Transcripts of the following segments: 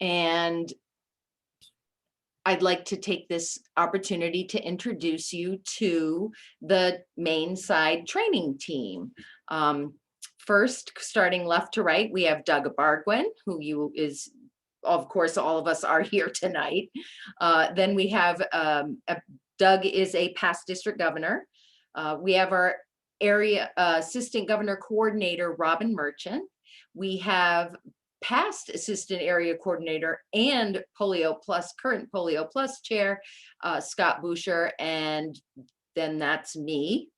And I'd like to take this opportunity to introduce you to the main side training team. First, starting left to right, we have Doug Bargwin, who is, of course, all of us are here tonight. Then we have Doug is a past district governor. We have our area assistant governor coordinator, Robin Merchant. We have past assistant area coordinator and Polio Plus, current Polio Plus chair, Scott Boucher, and then that's me.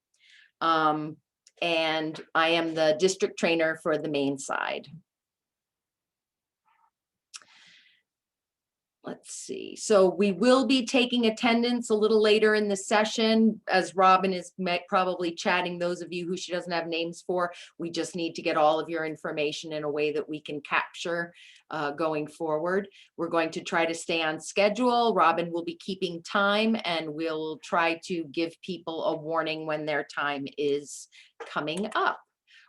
And I am the district trainer for the main side. Let's see. So we will be taking attendance a little later in the session, as Robin is probably chatting those of you who she doesn't have names for. We just need to get all of your information in a way that we can capture going forward. We're going to try to stay on schedule. Robin will be keeping time, and we'll try to give people a warning when their time is coming up.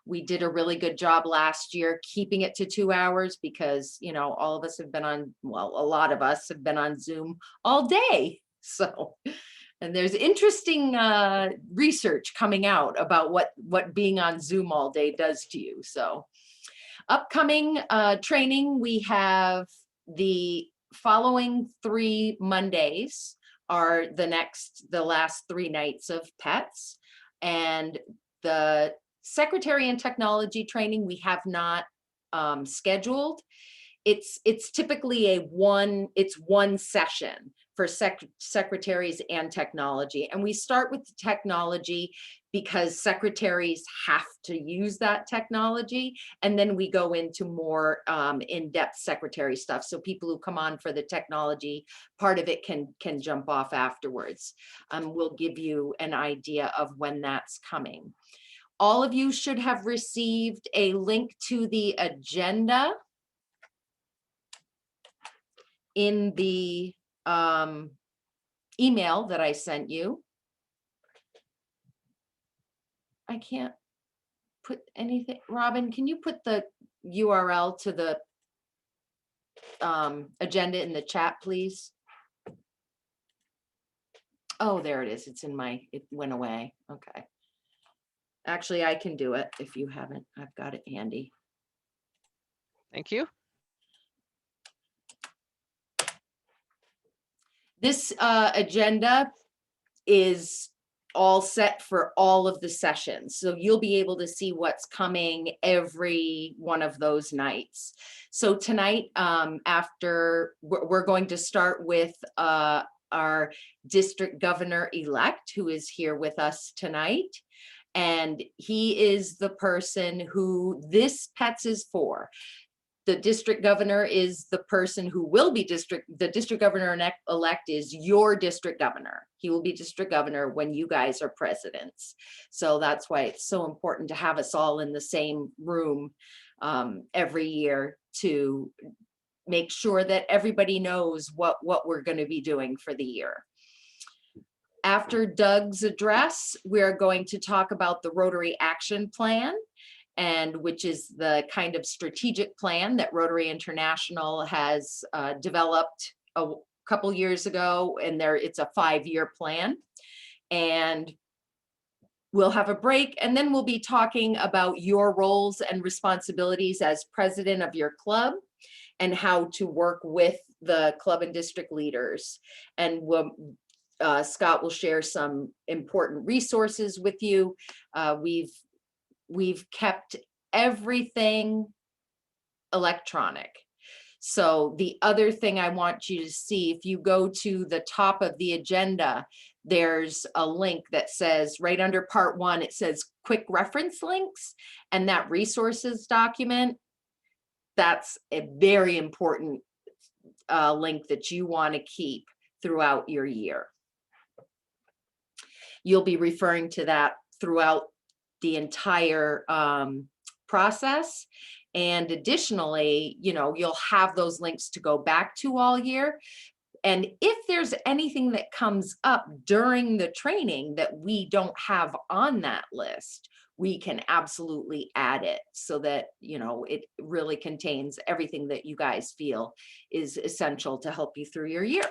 We did a really good job last year keeping it to 2 hours because, you know, all of us have been on, well, a lot of us have been on Zoom all day. So, and there's interesting research coming out about what being on Zoom all day does to you. So upcoming training, we have the following 3 Mondays are the last 3 nights of pets, and the secretary and technology training we have not scheduled. It's typically one session for secretaries and technology, and we start with the technology because secretaries have to use that technology, and then we go into more in-depth secretary stuff, so people who come on for the technology part of it can jump off afterwards. We'll give you an idea of when that's coming. All of you should have received a link to the agenda in the email that I sent you. I can't put anything. Robin, can you put the URL to the agenda in the chat, please? Oh, there it is. It's in it went away. Okay. Actually, I can do it if you haven't. I've got it handy. Thank you. This agenda is all set for all of the sessions. So you'll be able to see what's coming every one of those nights. So tonight, we're going to start with our district governor-elect, who is here with us tonight. And he is the person who this PETS is for. The district governor is the person who will be the district governor-elect is your district governor. He will be district governor when you guys are presidents. So that's why it's so important to have us all in the same room every year to make sure that everybody knows what we're going to be doing for the year. After Doug's address, we're going to talk about the Rotary Action Plan, and which is the kind of strategic plan that Rotary International has developed a couple years ago, and it's a 5-year plan. And we'll have a break, and then we'll be talking about your roles and responsibilities as president of your club and how to work with the club and district leaders. And Scott will share some important resources with you. We've kept everything electronic. So the other thing I want you to see, if you go to the top of the agenda, there's a link that says right under part 1, it says quick reference links, and that resources document, that's a very important link that you want to keep throughout your year. You'll be referring to that throughout the entire process. And additionally, you know, you'll have those links to go back to all year. And if there's anything that comes up during the training that we don't have on that list, we can absolutely add it so that, you know, it really contains everything that you guys feel is essential to help you through your year.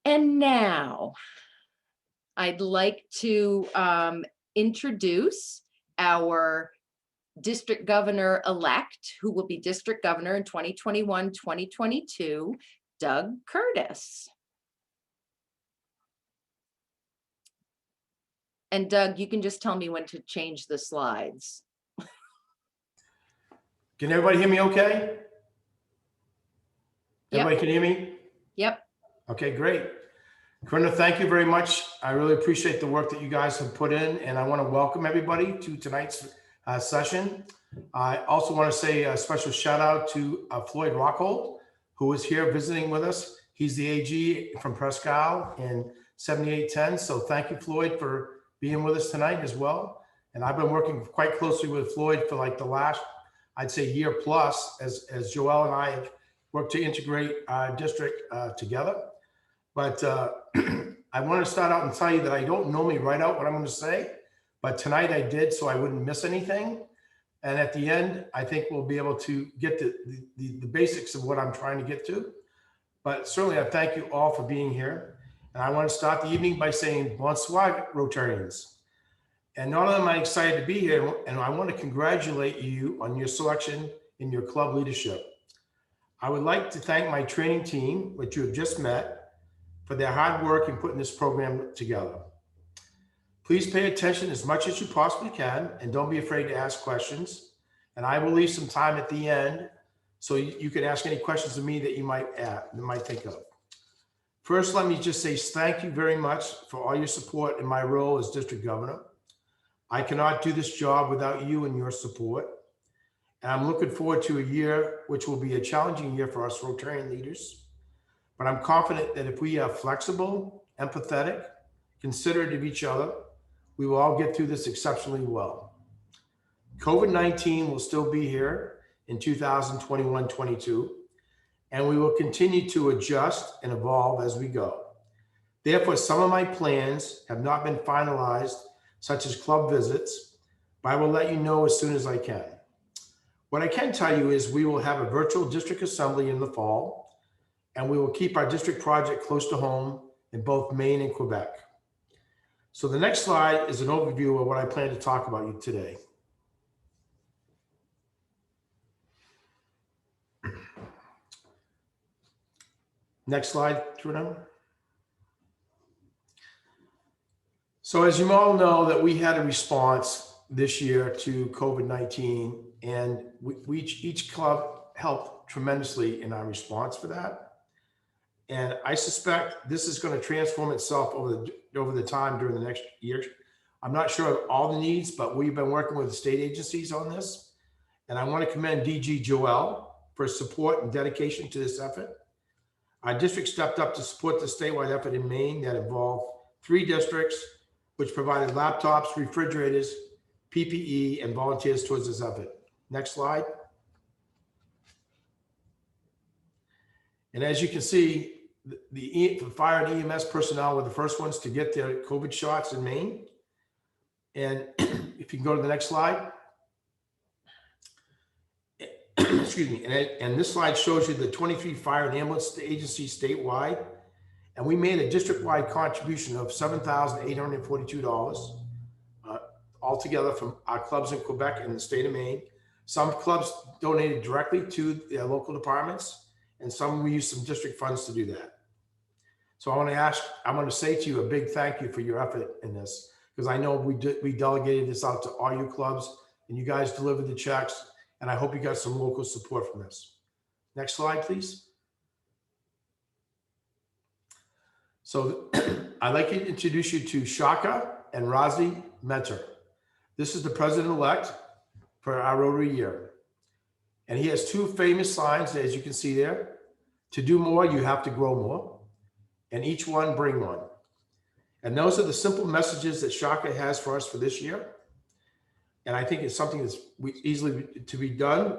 And now I'd like to introduce our district governor-elect, who will be district governor in 2021, 2022, Doug Curtis. And Doug, you can just tell me when to change the slides. Can everybody hear me okay? Yep. Everybody can hear me? Yep. Okay, great. Corinna, thank you very much. I really appreciate the work that you guys have put in, and I want to welcome everybody to tonight's session. I also want to say a special shout out to Floyd Rockhold, who is here visiting with us. He's the AG from Presque Isle in 7810. So thank you, Floyd, for being with us tonight as well. And I've been working quite closely with Floyd for like the last, I'd say, year plus, as Joelle and I have worked to integrate our district together. But I want to start out and tell you that I don't normally write out what I'm going to say, but tonight I did so I wouldn't miss anything. And at the end, I think we'll be able to get to the basics of what I'm trying to get to. But certainly I thank you all for being here. And I want to start the evening by saying bonsoir, Rotarians. And not only am I excited to be here, and I want to congratulate you on your selection in your club leadership. I would like to thank my training team, which you have just met, for their hard work in putting this program together. Please pay attention as much as you possibly can, and don't be afraid to ask questions. And I will leave some time at the end so you can ask any questions of me that you might think of. First, let me just say thank you very much for all your support in my role as district governor. I cannot do this job without you and your support. And I'm looking forward to a year which will be a challenging year for us Rotarian leaders. But I'm confident that if we are flexible, empathetic, considerate of each other, we will all get through this exceptionally well. COVID-19 will still be here in 2021-22, and we will continue to adjust and evolve as we go. Therefore, some of my plans have not been finalized, such as club visits, but I will let you know as soon as I can. What I can tell you is we will have a virtual district assembly in the fall, and we will keep our district project close to home in both Maine and Quebec. So the next slide is an overview of what I plan to talk about you today. Next slide, Trina. So as you all know, that we had a response this year to COVID-19, and each club helped tremendously in our response for that. And I suspect this is going to transform itself over the time during the next year. I'm not sure of all the needs, but we've been working with the state agencies on this. And I want to commend DG Joelle for support and dedication to this effort. Our district stepped up to support the statewide effort in Maine that involved 3 districts, which provided laptops, refrigerators, PPE, and volunteers towards this effort. Next slide. And as you can see, the fire and EMS personnel were the first ones to get their COVID shots in Maine. And if you can go to the next slide. Excuse me. And this slide shows you the 23 fire and ambulance agencies statewide. And we made a district-wide contribution of $7,842 altogether from our clubs in Quebec and the state of Maine. Some clubs donated directly to their local departments, and some we used some district funds to do that. So I want to say to you a big thank you for your effort in this, because I know we delegated this out to all your clubs and you guys delivered the checks, and I hope you got some local support from this. Next slide, please. So I'd like to introduce you to Shaka and Razi Mentor. This is the president-elect for our Rotary year. And he has 2 famous lines, as you can see there. To do more, you have to grow more. And each one bring one. And those are the simple messages that Shaka has for us for this year. And I think it's something that's easily to be done.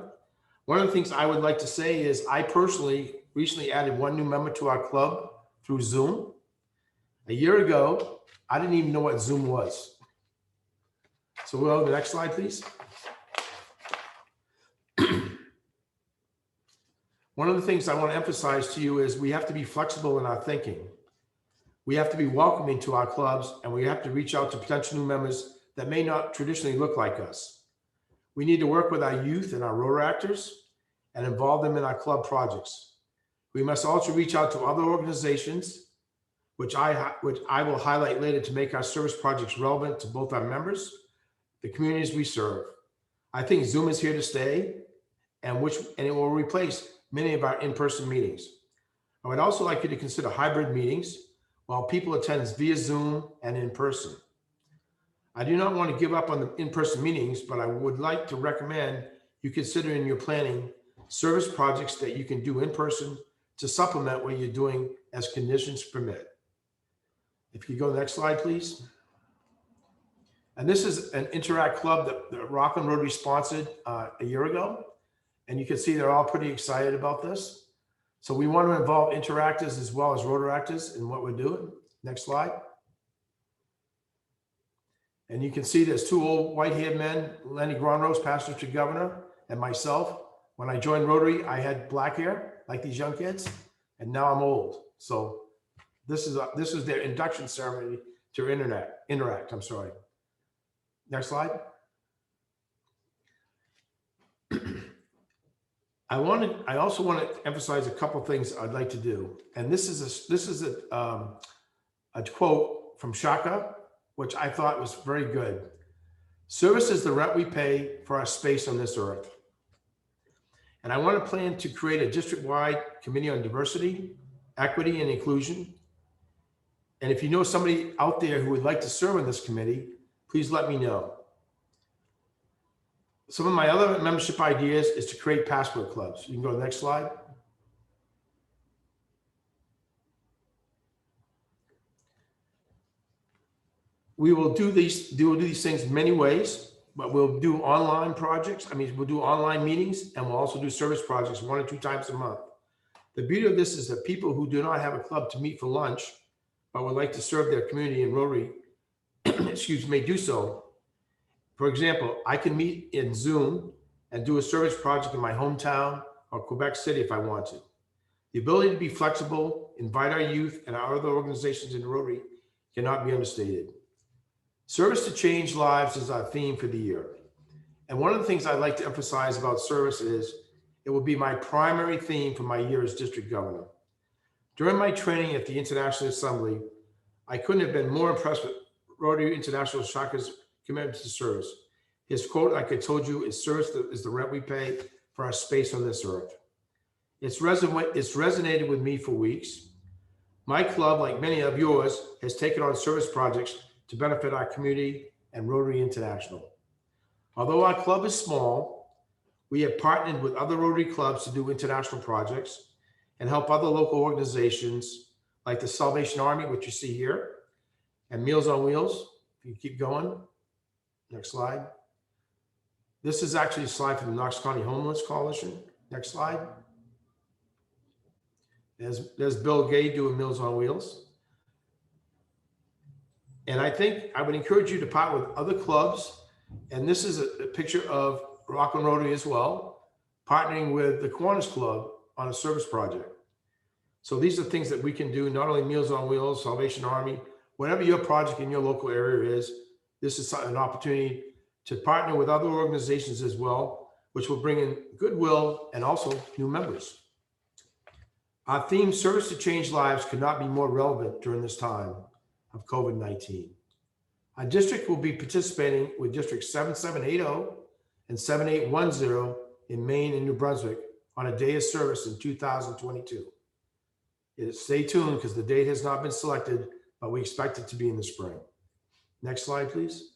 One of the things I would like to say is I personally recently added 1 new member to our club through Zoom. A year ago, I didn't even know what Zoom was. So we'll go to the next slide, please. One of the things I want to emphasize to you is we have to be flexible in our thinking. We have to be welcoming to our clubs, and we have to reach out to potential new members that may not traditionally look like us. We need to work with our youth and our Rotary actors and involve them in our club projects. We must also reach out to other organizations, which I will highlight later, to make our service projects relevant to both our members, the communities we serve. I think Zoom is here to stay, and it will replace many of our in-person meetings. I would also like you to consider hybrid meetings while people attend via Zoom and in person. I do not want to give up on the in-person meetings, but I would like to recommend you consider in your planning service projects that you can do in person to supplement what you're doing as conditions permit. If you go to the next slide, please. And this is an Interact club that the Mclaughlin Rotary sponsored a year ago. And you can see they're all pretty excited about this. So we want to involve interactors as well as Rotaractors in what we're doing. Next slide. And you can see there's two old white-haired men, Lenny Gronrose, pastor to governor, and myself. When I joined Rotary, I had black hair like these young kids, and now I'm old. So this is their induction ceremony to Interact. I'm sorry. Next slide. I also want to emphasize a couple things I'd like to do, and this is a quote from Shaka, which I thought was very good. Service is the rent we pay for our space on this earth. And I want to plan to create a district-wide committee on diversity, equity, and inclusion. And if you know somebody out there who would like to serve on this committee, please let me know. Some of my other membership ideas is to create passport clubs. You can go to the next slide. We will do these things many ways, but we'll do online projects. We'll do online meetings, and we'll also do service projects 1 or 2 times a month. The beauty of this is that people who do not have a club to meet for lunch, but would like to serve their community in Rotary, may do so. For example, I can meet in Zoom and do a service project in my hometown or Quebec City if I want to. The ability to be flexible, invite our youth and our other organizations in Rotary cannot be understated. Service to change lives is our theme for the year. And one of the things I'd like to emphasize about service is it will be my primary theme for my year as district governor. During my training at the International Assembly, I couldn't have been more impressed with Rotary International Shaka's commitment to service. His quote, like I told you, is service is the rent we pay for our space on this earth. It's resonated with me for weeks. My club, like many of yours, has taken on service projects to benefit our community and Rotary International. Although our club is small, we have partnered with other Rotary clubs to do international projects and help other local organizations like the Salvation Army, which you see here, and Meals on Wheels. If you keep going. Next slide. This is actually a slide from the Knox County Homeless Coalition. Next slide. There's Bill Gay doing Meals on Wheels. And I think I would encourage you to partner with other clubs. And this is a picture of Mclaughlin Rotary as well, partnering with the Kiwanis Club on a service project. So these are things that we can do, not only Meals on Wheels, Salvation Army, whatever your project in your local area is, this is an opportunity to partner with other organizations as well, which will bring in goodwill and also new members. Our theme, Service to Change Lives, could not be more relevant during this time of COVID-19. Our district will be participating with District 7780 and 7810 in Maine and New Brunswick on a day of service in 2022. Stay tuned because the date has not been selected, but we expect it to be in the spring. Next slide, please.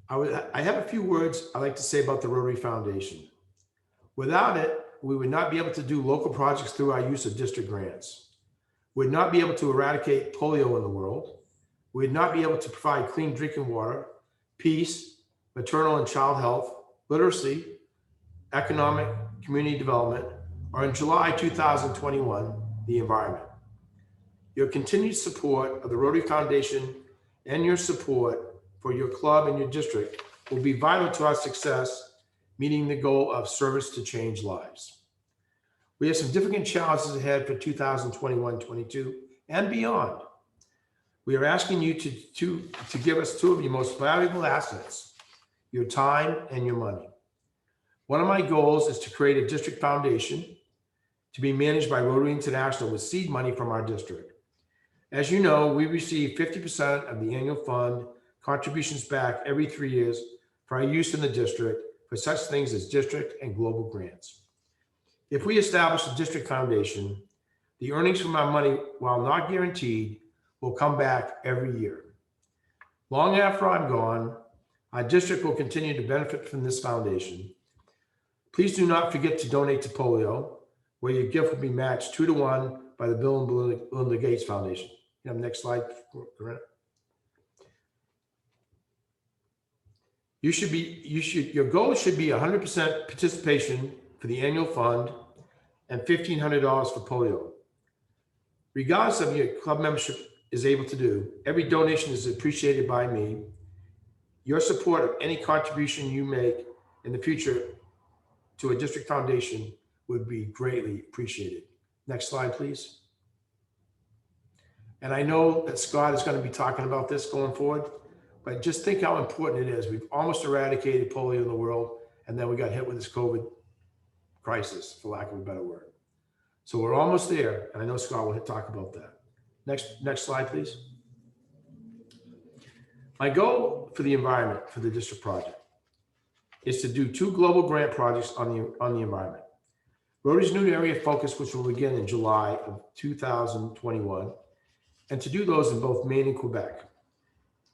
I have a few words I'd like to say about the Rotary Foundation. Without it, we would not be able to do local projects through our use of district grants. We would not be able to eradicate polio in the world. We would not be able to provide clean drinking water, peace, maternal and child health, literacy, economic, community development, or in July 2021, the environment. Your continued support of the Rotary Foundation and your support for your club and your district will be vital to our success, meeting the goal of service to change lives. We have some difficult challenges ahead for 2021-22 and beyond. We are asking you to give us two of your most valuable assets, your time and your money. One of my goals is to create a district foundation to be managed by Rotary International with seed money from our district. As you know, we receive 50% of the annual fund contributions back every 3 years for our use in the district for such things as district and global grants. If we establish a district foundation, the earnings from our money, while not guaranteed, will come back every year. Long after I'm gone, our district will continue to benefit from this foundation. Please do not forget to donate to polio, where your gift will be matched 2-to-1 by the Bill and Melinda Gates Foundation. You have next slide, Corinna. Your goal should be 100% participation for the annual fund and $1,500 for polio. Regardless of your club membership is able to do, every donation is appreciated by me. Your support of any contribution you make in the future to a district foundation would be greatly appreciated. Next slide, please. And I know that Scott is going to be talking about this going forward, but just think how important it is. We've almost eradicated polio in the world, and then we got hit with this COVID crisis, for lack of a better word. So we're almost there, and I know Scott will talk about that. Next slide, please. My goal for the environment for the district project is to do 2 global grant projects on the environment. Rotary's new area of focus, which will begin in July of 2021, and to do those in both Maine and Quebec.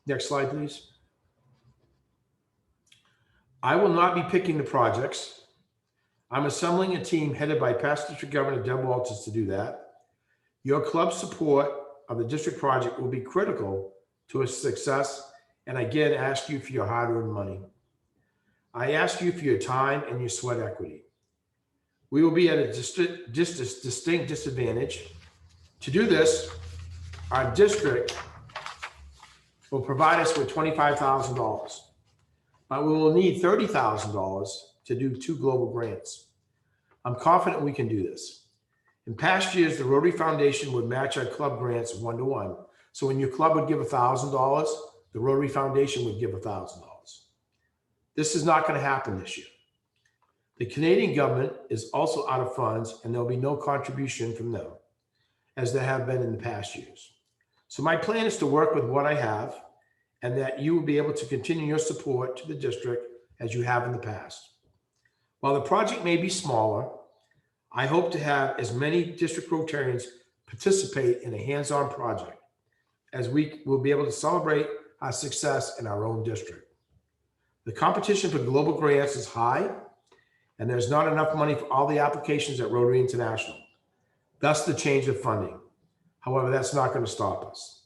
Next slide, please. I will not be picking the projects. I'm assembling a team headed by past District Governor Deb Walters to do that. Your club's support of the district project will be critical to its success, and again, ask you for your hard-earned money. I ask you for your time and your sweat equity. We will be at a distinct disadvantage. To do this, our district will provide us with $25,000, but we will need $30,000 to do 2 global grants. I'm confident we can do this. In past years, the Rotary Foundation would match our club grants 1-to-1. So when your club would give $1,000, the Rotary Foundation would give $1,000. This is not going to happen this year. The Canadian government is also out of funds, and there'll be no contribution from them, as there have been in the past years. So my plan is to work with what I have, and that you will be able to continue your support to the district as you have in the past. While the project may be smaller, I hope to have as many district Rotarians participate in a hands-on project, as we will be able to celebrate our success in our own district. The competition for global grants is high, and there's not enough money for all the applications at Rotary International. Thus the change of funding. However, that's not going to stop us.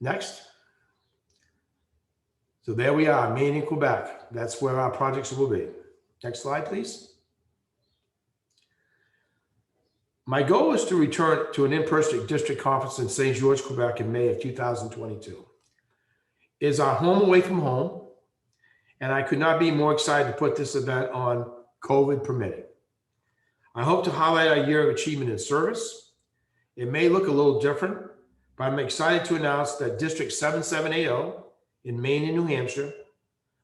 Next. So there we are, Maine and Quebec. That's where our projects will be. Next slide, please. My goal is to return to an in-person district conference in St. George, Quebec in May of 2022. It is our home away from home, and I could not be more excited to put this event on, COVID permitting. I hope to highlight our year of achievement in service. It may look a little different, but I'm excited to announce that District 7780 in Maine and New Hampshire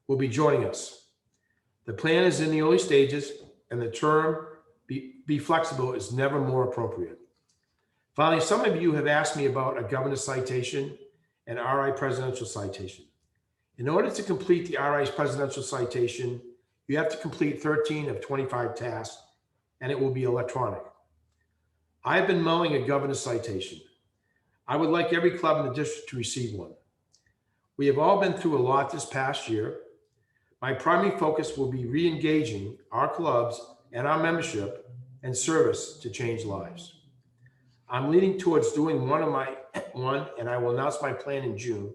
will be joining us. The plan is in the early stages, and the term be flexible is never more appropriate. Finally, some of you have asked me about a governor's citation and RI presidential citation. In order to complete the RI's presidential citation, you have to complete 13 of 25 tasks, and it will be electronic. I have been mulling a governor's citation. I would like every club in the district to receive one. We have all been through a lot this past year. My primary focus will be re-engaging our clubs and our membership and service to change lives. I'm leaning towards doing one, and I will announce my plan in June.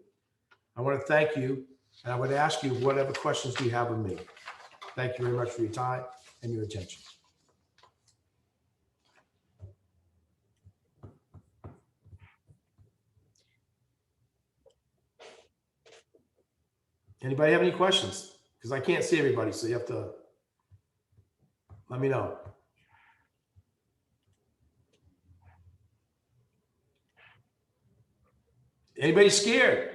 I want to thank you, and I would ask you whatever questions you have of me. Thank you very much for your time and your attention. Anybody have any questions? Because I can't see everybody, so you have to let me know. Anybody scared?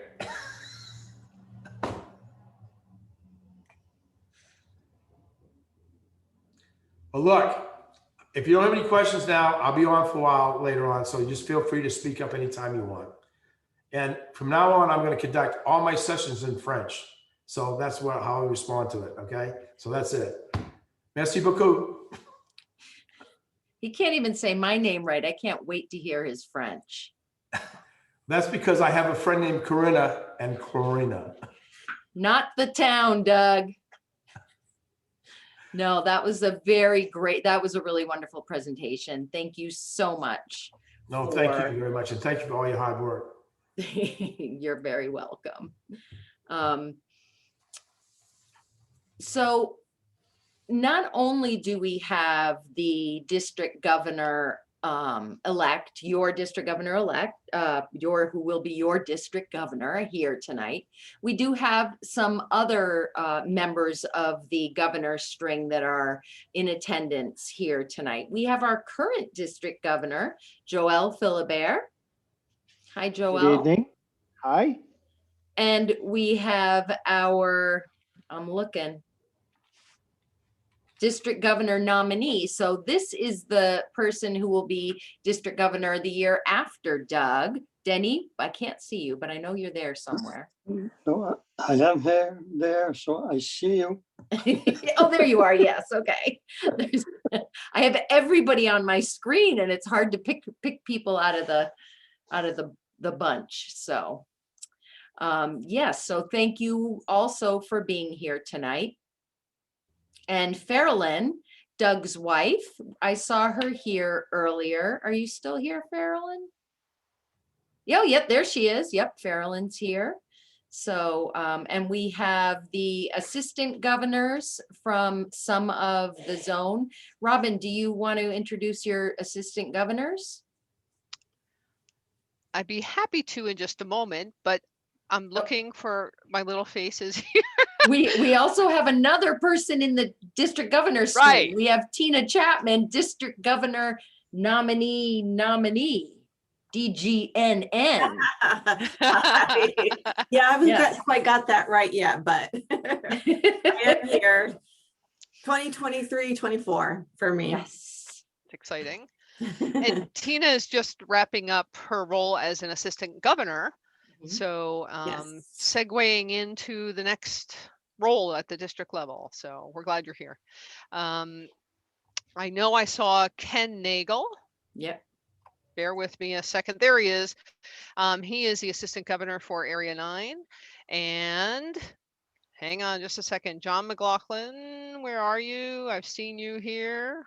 Well, look, if you don't have any questions now, I'll be on for a while later on. So just feel free to speak up anytime you want. And from now on, I'm going to conduct all my sessions in French. So that's how I respond to it. Okay. So that's it. Merci beaucoup. He can't even say my name right. I can't wait to hear his French. That's because I have a friend named Corinna and Corina. Not the town, Doug. No, that was a really wonderful presentation. Thank you so much. No, thank you very much. And thank you for all your hard work. You're very welcome. So not only do we have the district governor elect, your district governor elect, who will be your district governor here tonight. We do have some other members of the governor's string that are in attendance here tonight. We have our current district governor, Joel Philibert. Hi, Joel. Good evening. Hi. And we have our, I'm looking, district governor nominee. So this is the person who will be district governor the year after Doug. Denny, I can't see you, but I know you're there somewhere. No, I am there, so I see you. Oh, there you are. Yes. Okay. I have everybody on my screen and it's hard to pick people out of the bunch. So yes. So thank you also for being here tonight. And Farrellyn, Doug's wife, I saw her here earlier. Are you still here, Farrellyn? Oh, yep, there she is. Yep, Farrellyn's here. So, and we have the assistant governors from some of the zone. Robin, do you want to introduce your assistant governors? I'd be happy to in just a moment, but I'm looking for my little faces here. We also have another person in the district governor's Right. string. We have Tina Chapman, district governor nominee, DGNN. Yeah, I haven't quite got that right yet, but I am here. 2023, 24 for me. Yes. It's exciting. And Tina is just wrapping up her role as an assistant governor. So Yes. segueing into the next role at the district level. So we're glad you're here. I know I saw Ken Nagel. Yep. Bear with me a second. There he is. He is the assistant governor for Area 9. And hang on just a second. John Mclaughlin, where are you? I've seen you here.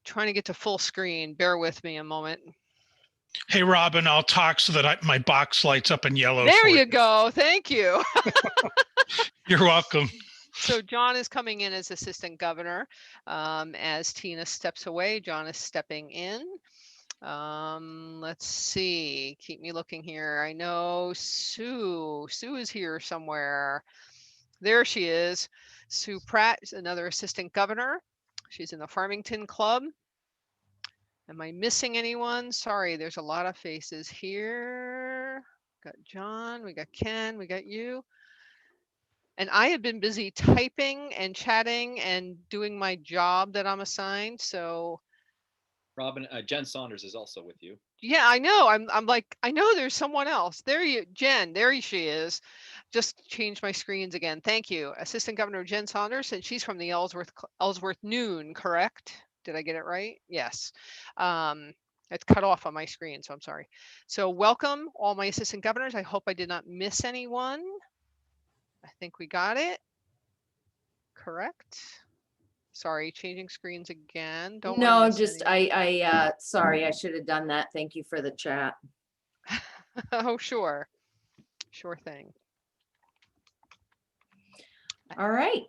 Trying to get to full screen. Bear with me a moment. Hey, Robin, I'll talk so that my box lights up in yellow. There you go. Thank you. You're welcome. So John is coming in as assistant governor. As Tina steps away, John is stepping in. Let's see. Keep me looking here. I know Sue. Sue is here somewhere. There she is. Sue Pratt is another assistant governor. She's in the Farmington Club. Am I missing anyone? Sorry, there's a lot of faces here. Got John, we got Ken, we got you. And I have been busy typing and chatting and doing my job that I'm assigned. So Robin, Jen Saunders is also with you. yeah, I know. I'm like, I know there's someone else. Jen, there she is. Just changed my screens again. Thank you. Assistant Governor Jen Saunders, and she's from the Ellsworth Noon, correct? Did I get it right? Yes. It's cut off on my screen, so I'm sorry. So welcome all my assistant governors. I hope I did not miss anyone. I think we got it. Correct. Sorry, changing screens again. Don't wanna No, miss just anyone. sorry, I should have done that. Thank you for the chat. Oh, sure. Sure thing. All right.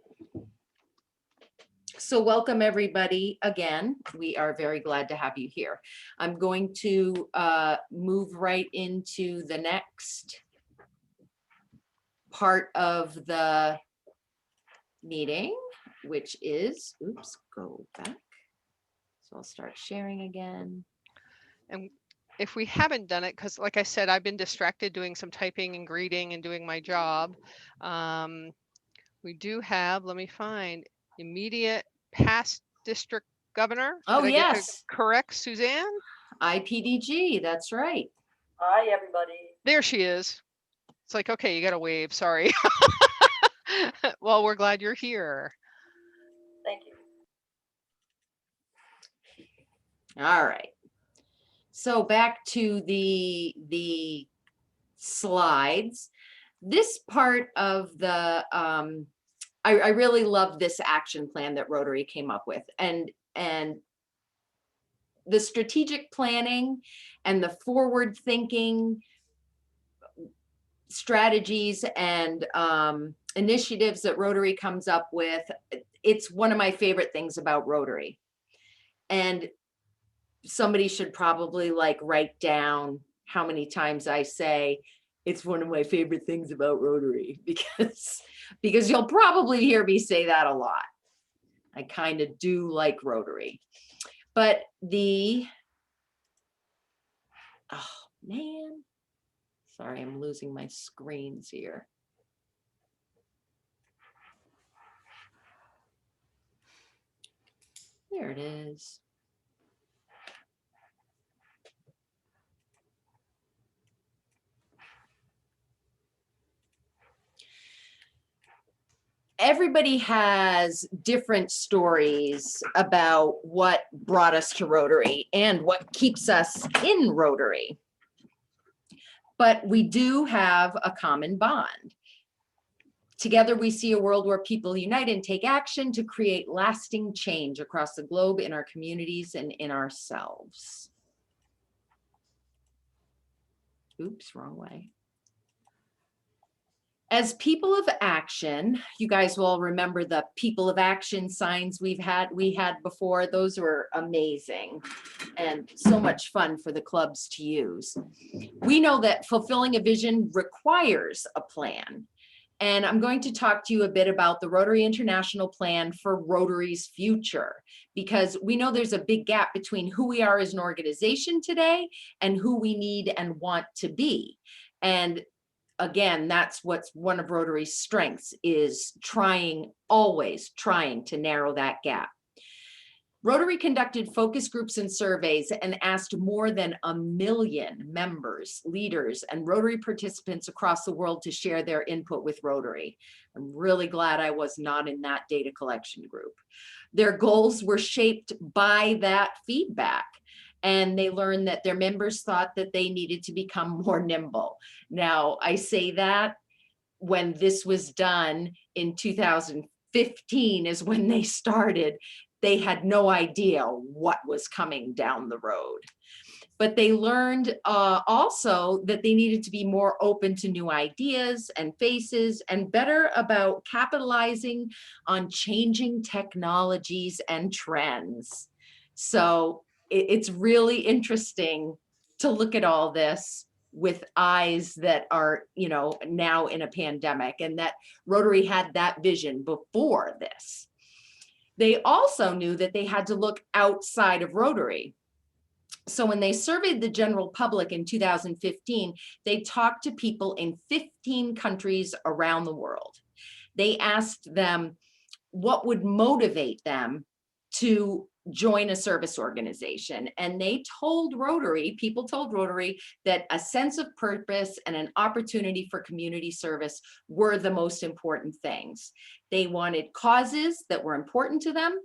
So welcome everybody again. We are very glad to have you here. I'm going to move right into the next part of the meeting, which is, oops, go back. So I'll start sharing again. And if we haven't done it, because like I said, I've been distracted doing some typing and greeting and doing my job. We do have, let me find, immediate past district governor. Oh, Did I get that yes, correct, Suzanne? IPDG, that's right. Hi, everybody. There she is. It's like, okay, you got to wave, sorry. Well, we're glad you're here. Thank you. All right. So back to the slides. This part of the, I really love this action plan that Rotary came up with, and the strategic planning and the forward thinking strategies and initiatives that Rotary comes up with. It's one of my favorite things about Rotary. And somebody should probably like write down how many times I say it's one of my favorite things about Rotary, because you'll probably hear me say that a lot. I kind of do like Rotary. But oh man, sorry, I'm losing my screens here. There it is. Everybody has different stories about what brought us to Rotary and what keeps us in Rotary. But we do have a common bond. Together, we see a world where people unite and take action to create lasting change across the globe, in our communities, and in ourselves. Oops, wrong way. As people of action, you guys will remember the people of action signs we had before. Those were amazing and so much fun for the clubs to use. We know that fulfilling a vision requires a plan. And I'm going to talk to you a bit about the Rotary International Plan for Rotary's future, because we know there's a big gap between who we are as an organization today and who we need and want to be. And again, that's what's one of Rotary's strengths, is always trying to narrow that gap. Rotary conducted focus groups and surveys and asked more than 1 million members, leaders, and Rotary participants across the world to share their input with Rotary. I'm really glad I was not in that data collection group. Their goals were shaped by that feedback, and they learned that their members thought that they needed to become more nimble. Now, I say that when this was done in 2015 is when they started. They had no idea what was coming down the road. But they learned also that they needed to be more open to new ideas and faces, and better about capitalizing on changing technologies and trends. So it's really interesting to look at all this with eyes that are, now in a pandemic, and that Rotary had that vision before this. They also knew that they had to look outside of Rotary. So when they surveyed the general public in 2015, they talked to people in 15 countries around the world. They asked them what would motivate them to join a service organization. And they told Rotary, people told Rotary, that a sense of purpose and an opportunity for community service were the most important things. They wanted causes that were important to them.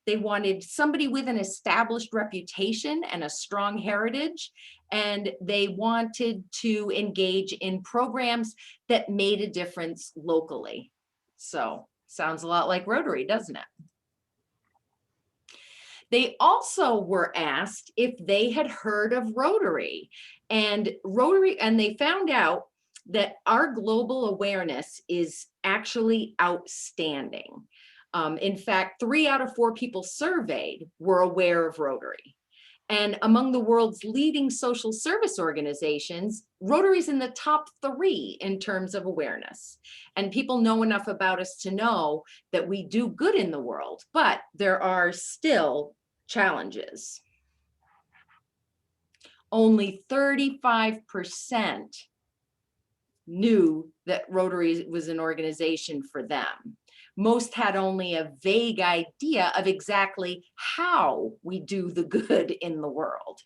They wanted somebody with an established reputation and a strong heritage. And they wanted to engage in programs that made a difference locally. So sounds a lot like Rotary, doesn't it? They also were asked if they had heard of Rotary, and they found out that our global awareness is actually outstanding. In fact, 3 out of 4 people surveyed were aware of Rotary. And among the world's leading social service organizations, Rotary's in the top 3 in terms of awareness. And people know enough about us to know that we do good in the world, but there are still challenges. Only 35% knew that Rotary was an organization for them. Most had only a vague idea of exactly how we do the good in the world.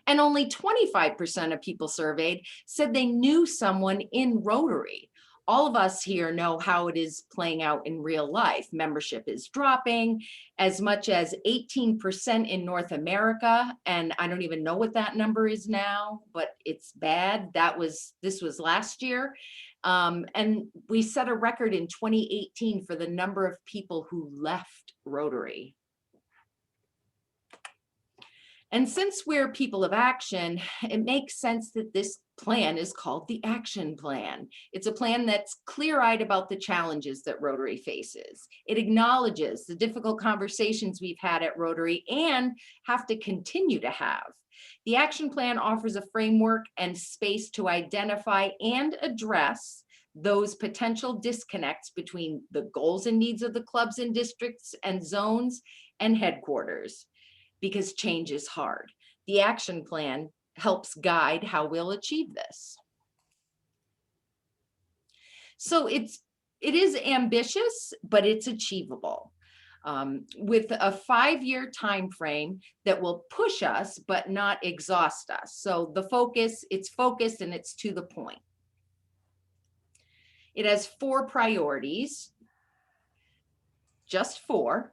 And only 25% of people surveyed said they knew someone in Rotary. All of us here know how it is playing out in real life. Membership is dropping as much as 18% in North America. And I don't even know what that number is now, but it's bad. This was last year. And we set a record in 2018 for the number of people who left Rotary. And since we're people of action, it makes sense that this plan is called the Action Plan. It's a plan that's clear-eyed about the challenges that Rotary faces. It acknowledges the difficult conversations we've had at Rotary and have to continue to have. The Action Plan offers a framework and space to identify and address those potential disconnects between the goals and needs of the clubs and districts and zones and headquarters. Because change is hard. The Action Plan helps guide how we'll achieve this. So it is ambitious, but it's achievable. With a 5-year time frame that will push us, but not exhaust us. So it's focused and it's to the point. It has 4 priorities, just 4.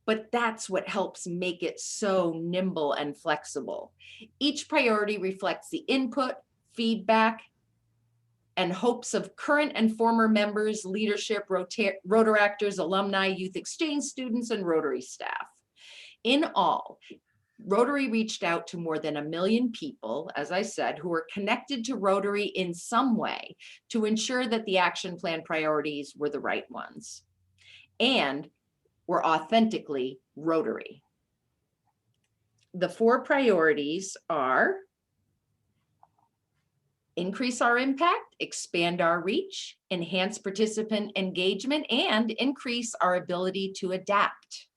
But that's what helps make it so nimble and flexible. Each priority reflects the input, feedback, and hopes of current and former members, leadership, Rotaractors, alumni, youth exchange students, and Rotary staff. In all, Rotary reached out to more than 1 million people, as I said, who are connected to Rotary in some way to ensure that the Action Plan priorities were the right ones. And we're authentically Rotary. The 4 priorities are increase our impact, expand our reach, enhance participant engagement, and increase our ability to adapt.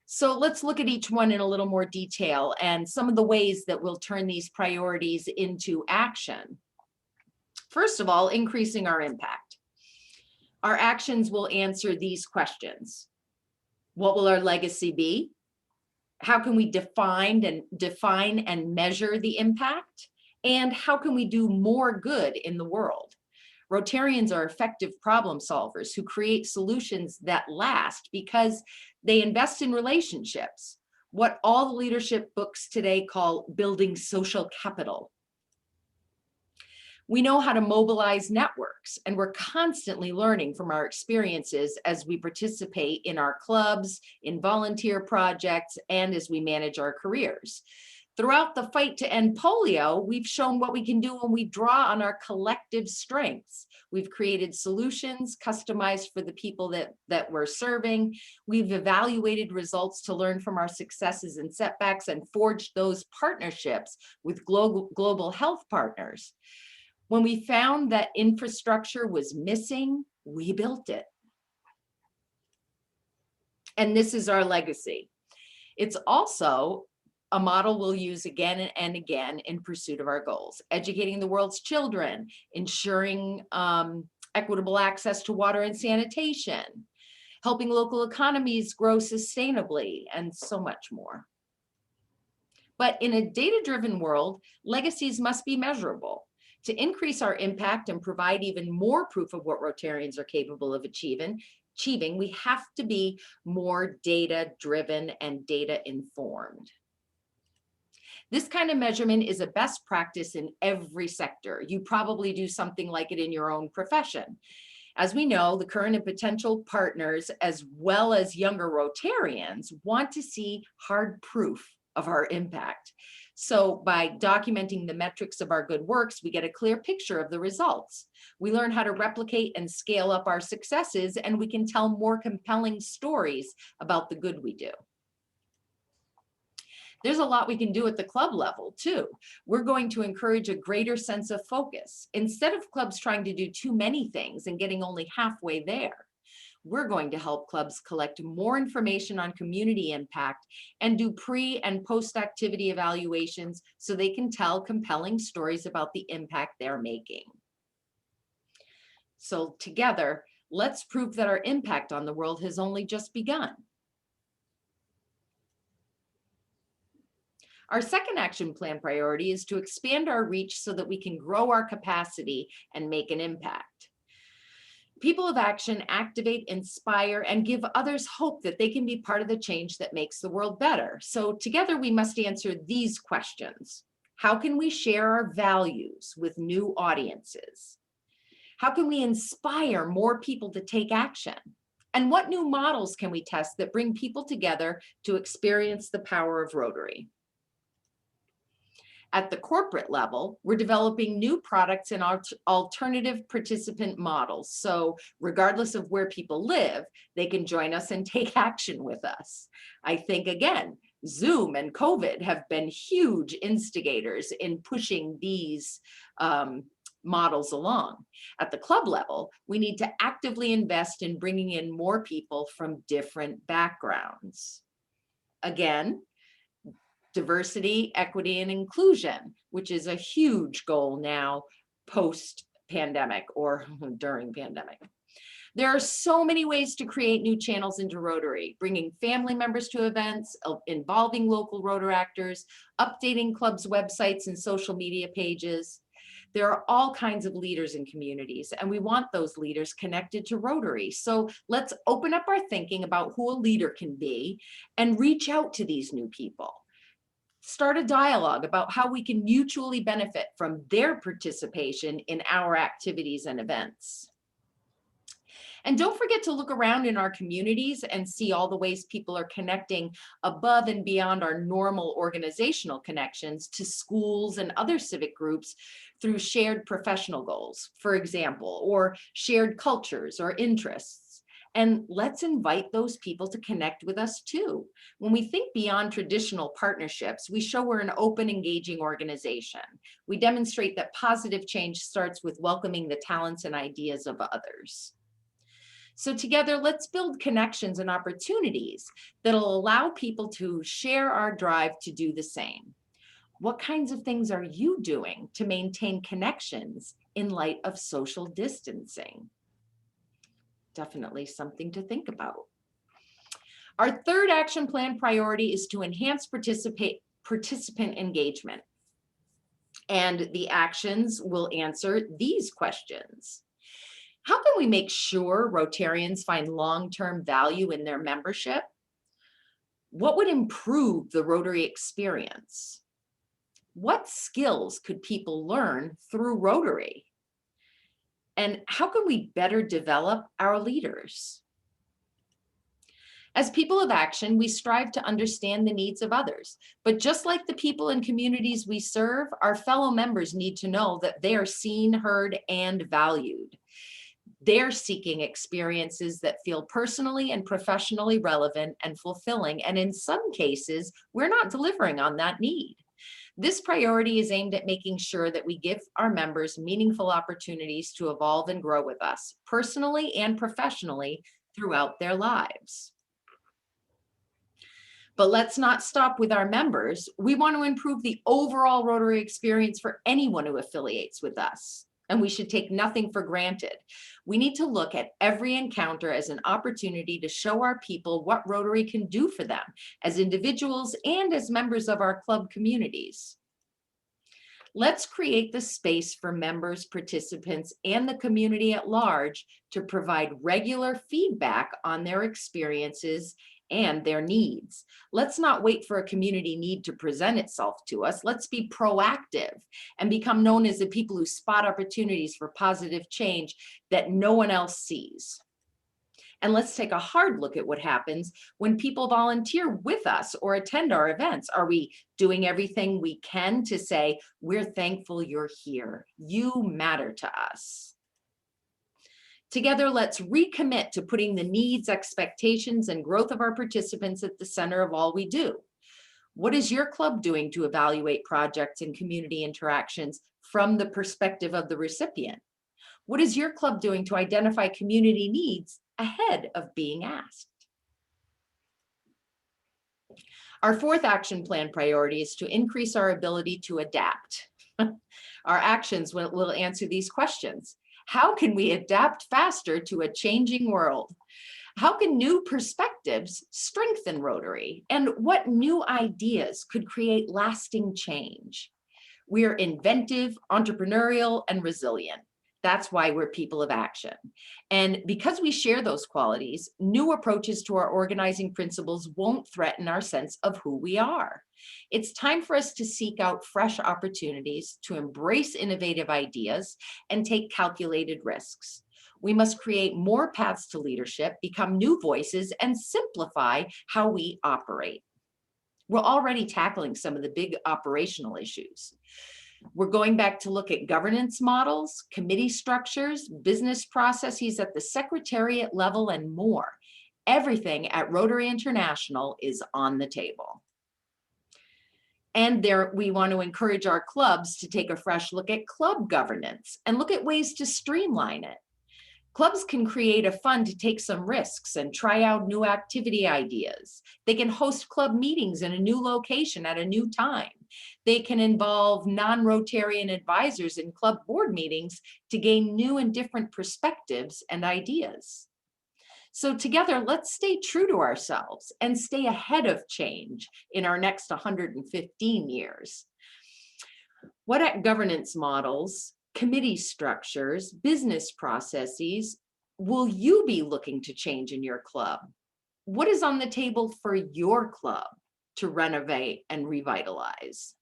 So let's look at each one in a little more detail and some of the ways that we'll turn these priorities into action. First of all, increasing our impact. Our actions will answer these questions. What will our legacy be? How can we define and measure the impact? And how can we do more good in the world? Rotarians are effective problem solvers who create solutions that last because they invest in relationships, what all the leadership books today call building social capital. We know how to mobilize networks, and we're constantly learning from our experiences as we participate in our clubs, in volunteer projects, and as we manage our careers. Throughout the fight to end polio, we've shown what we can do when we draw on our collective strengths. We've created solutions customized for the people that we're serving. We've evaluated results to learn from our successes and setbacks and forged those partnerships with global health partners. When we found that infrastructure was missing, we built it. And this is our legacy. It's also a model we'll use again and again in pursuit of our goals, educating the world's children, ensuring equitable access to water and sanitation, helping local economies grow sustainably, and so much more. But in a data-driven world, legacies must be measurable. To increase our impact and provide even more proof of what Rotarians are capable of achieving, we have to be more data-driven and data-informed. This kind of measurement is a best practice in every sector. You probably do something like it in your own profession. As we know, the current and potential partners, as well as younger Rotarians, want to see hard proof of our impact. So by documenting the metrics of our good works, we get a clear picture of the results. We learn how to replicate and scale up our successes, and we can tell more compelling stories about the good we do. There's a lot we can do at the club level too. We're going to encourage a greater sense of focus. Instead of clubs trying to do too many things and getting only halfway there, we're going to help clubs collect more information on community impact and do pre and post activity evaluations so they can tell compelling stories about the impact they're making. So together, let's prove that our impact on the world has only just begun. Our second action plan priority is to expand our reach so that we can grow our capacity and make an impact. People of action activate, inspire, and give others hope that they can be part of the change that makes the world better. So together we must answer these questions. How can we share our values with new audiences? How can we inspire more people to take action? And what new models can we test that bring people together to experience the power of Rotary? At the corporate level, we're developing new products and alternative participant models. So regardless of where people live, they can join us and take action with us. I think, again, Zoom and COVID have been huge instigators in pushing these models along. At the club level, we need to actively invest in bringing in more people from different backgrounds. Again, diversity, equity, and inclusion, which is a huge goal now post-pandemic or during pandemic. There are so many ways to create new channels into Rotary, bringing family members to events, involving local Rotary actors, updating clubs' websites and social media pages. There are all kinds of leaders in communities, and we want those leaders connected to Rotary. So let's open up our thinking about who a leader can be and reach out to these new people. Start a dialogue about how we can mutually benefit from their participation in our activities and events. And don't forget to look around in our communities and see all the ways people are connecting above and beyond our normal organizational connections to schools and other civic groups through shared professional goals, for example, or shared cultures or interests. And let's invite those people to connect with us too. When we think beyond traditional partnerships, we show we're an open, engaging organization. We demonstrate that positive change starts with welcoming the talents and ideas of others. So together, let's build connections and opportunities that'll allow people to share our drive to do the same. What kinds of things are you doing to maintain connections in light of social distancing? Definitely something to think about. Our third action plan priority is to enhance participant engagement. And the actions will answer these questions. How can we make sure Rotarians find long-term value in their membership? What would improve the Rotary experience? What skills could people learn through Rotary? And how can we better develop our leaders? As people of action, we strive to understand the needs of others. But just like the people and communities we serve, our fellow members need to know that they are seen, heard, and valued. They're seeking experiences that feel personally and professionally relevant and fulfilling. And in some cases, we're not delivering on that need. This priority is aimed at making sure that we give our members meaningful opportunities to evolve and grow with us, personally and professionally, throughout their lives. But let's not stop with our members. We want to improve the overall Rotary experience for anyone who affiliates with us, and we should take nothing for granted. We need to look at every encounter as an opportunity to show our people what Rotary can do for them as individuals and as members of our club communities. Let's create the space for members, participants, and the community at large to provide regular feedback on their experiences and their needs. Let's not wait for a community need to present itself to us. Let's be proactive and become known as the people who spot opportunities for positive change that no one else sees. And let's take a hard look at what happens when people volunteer with us or attend our events. Are we doing everything we can to say, we're thankful you're here, you matter to us? Together, let's recommit to putting the needs, expectations, and growth of our participants at the center of all we do. What is your club doing to evaluate projects and community interactions from the perspective of the recipient? What is your club doing to identify community needs ahead of being asked? Our fourth action plan priority is to increase our ability to adapt. Our actions will answer these questions. How can we adapt faster to a changing world? How can new perspectives strengthen Rotary? And what new ideas could create lasting change? We're inventive, entrepreneurial, and resilient. That's why we're people of action. And because we share those qualities, new approaches to our organizing principles won't threaten our sense of who we are. It's time for us to seek out fresh opportunities, to embrace innovative ideas, and take calculated risks. We must create more paths to leadership, become new voices, and simplify how we operate. We're already tackling some of the big operational issues. We're going back to look at governance models, committee structures, business processes at the secretariat level, and more. Everything at Rotary International is on the table. And we want to encourage our clubs to take a fresh look at club governance and look at ways to streamline it. Clubs can create a fund to take some risks and try out new activity ideas. They can host club meetings in a new location at a new time. They can involve non-Rotarian advisors in club board meetings to gain new and different perspectives and ideas. So together, let's stay true to ourselves and stay ahead of change in our next 115 years. What governance models, committee structures, business processes will you be looking to change in your club? What is on the table for your club to renovate and revitalize?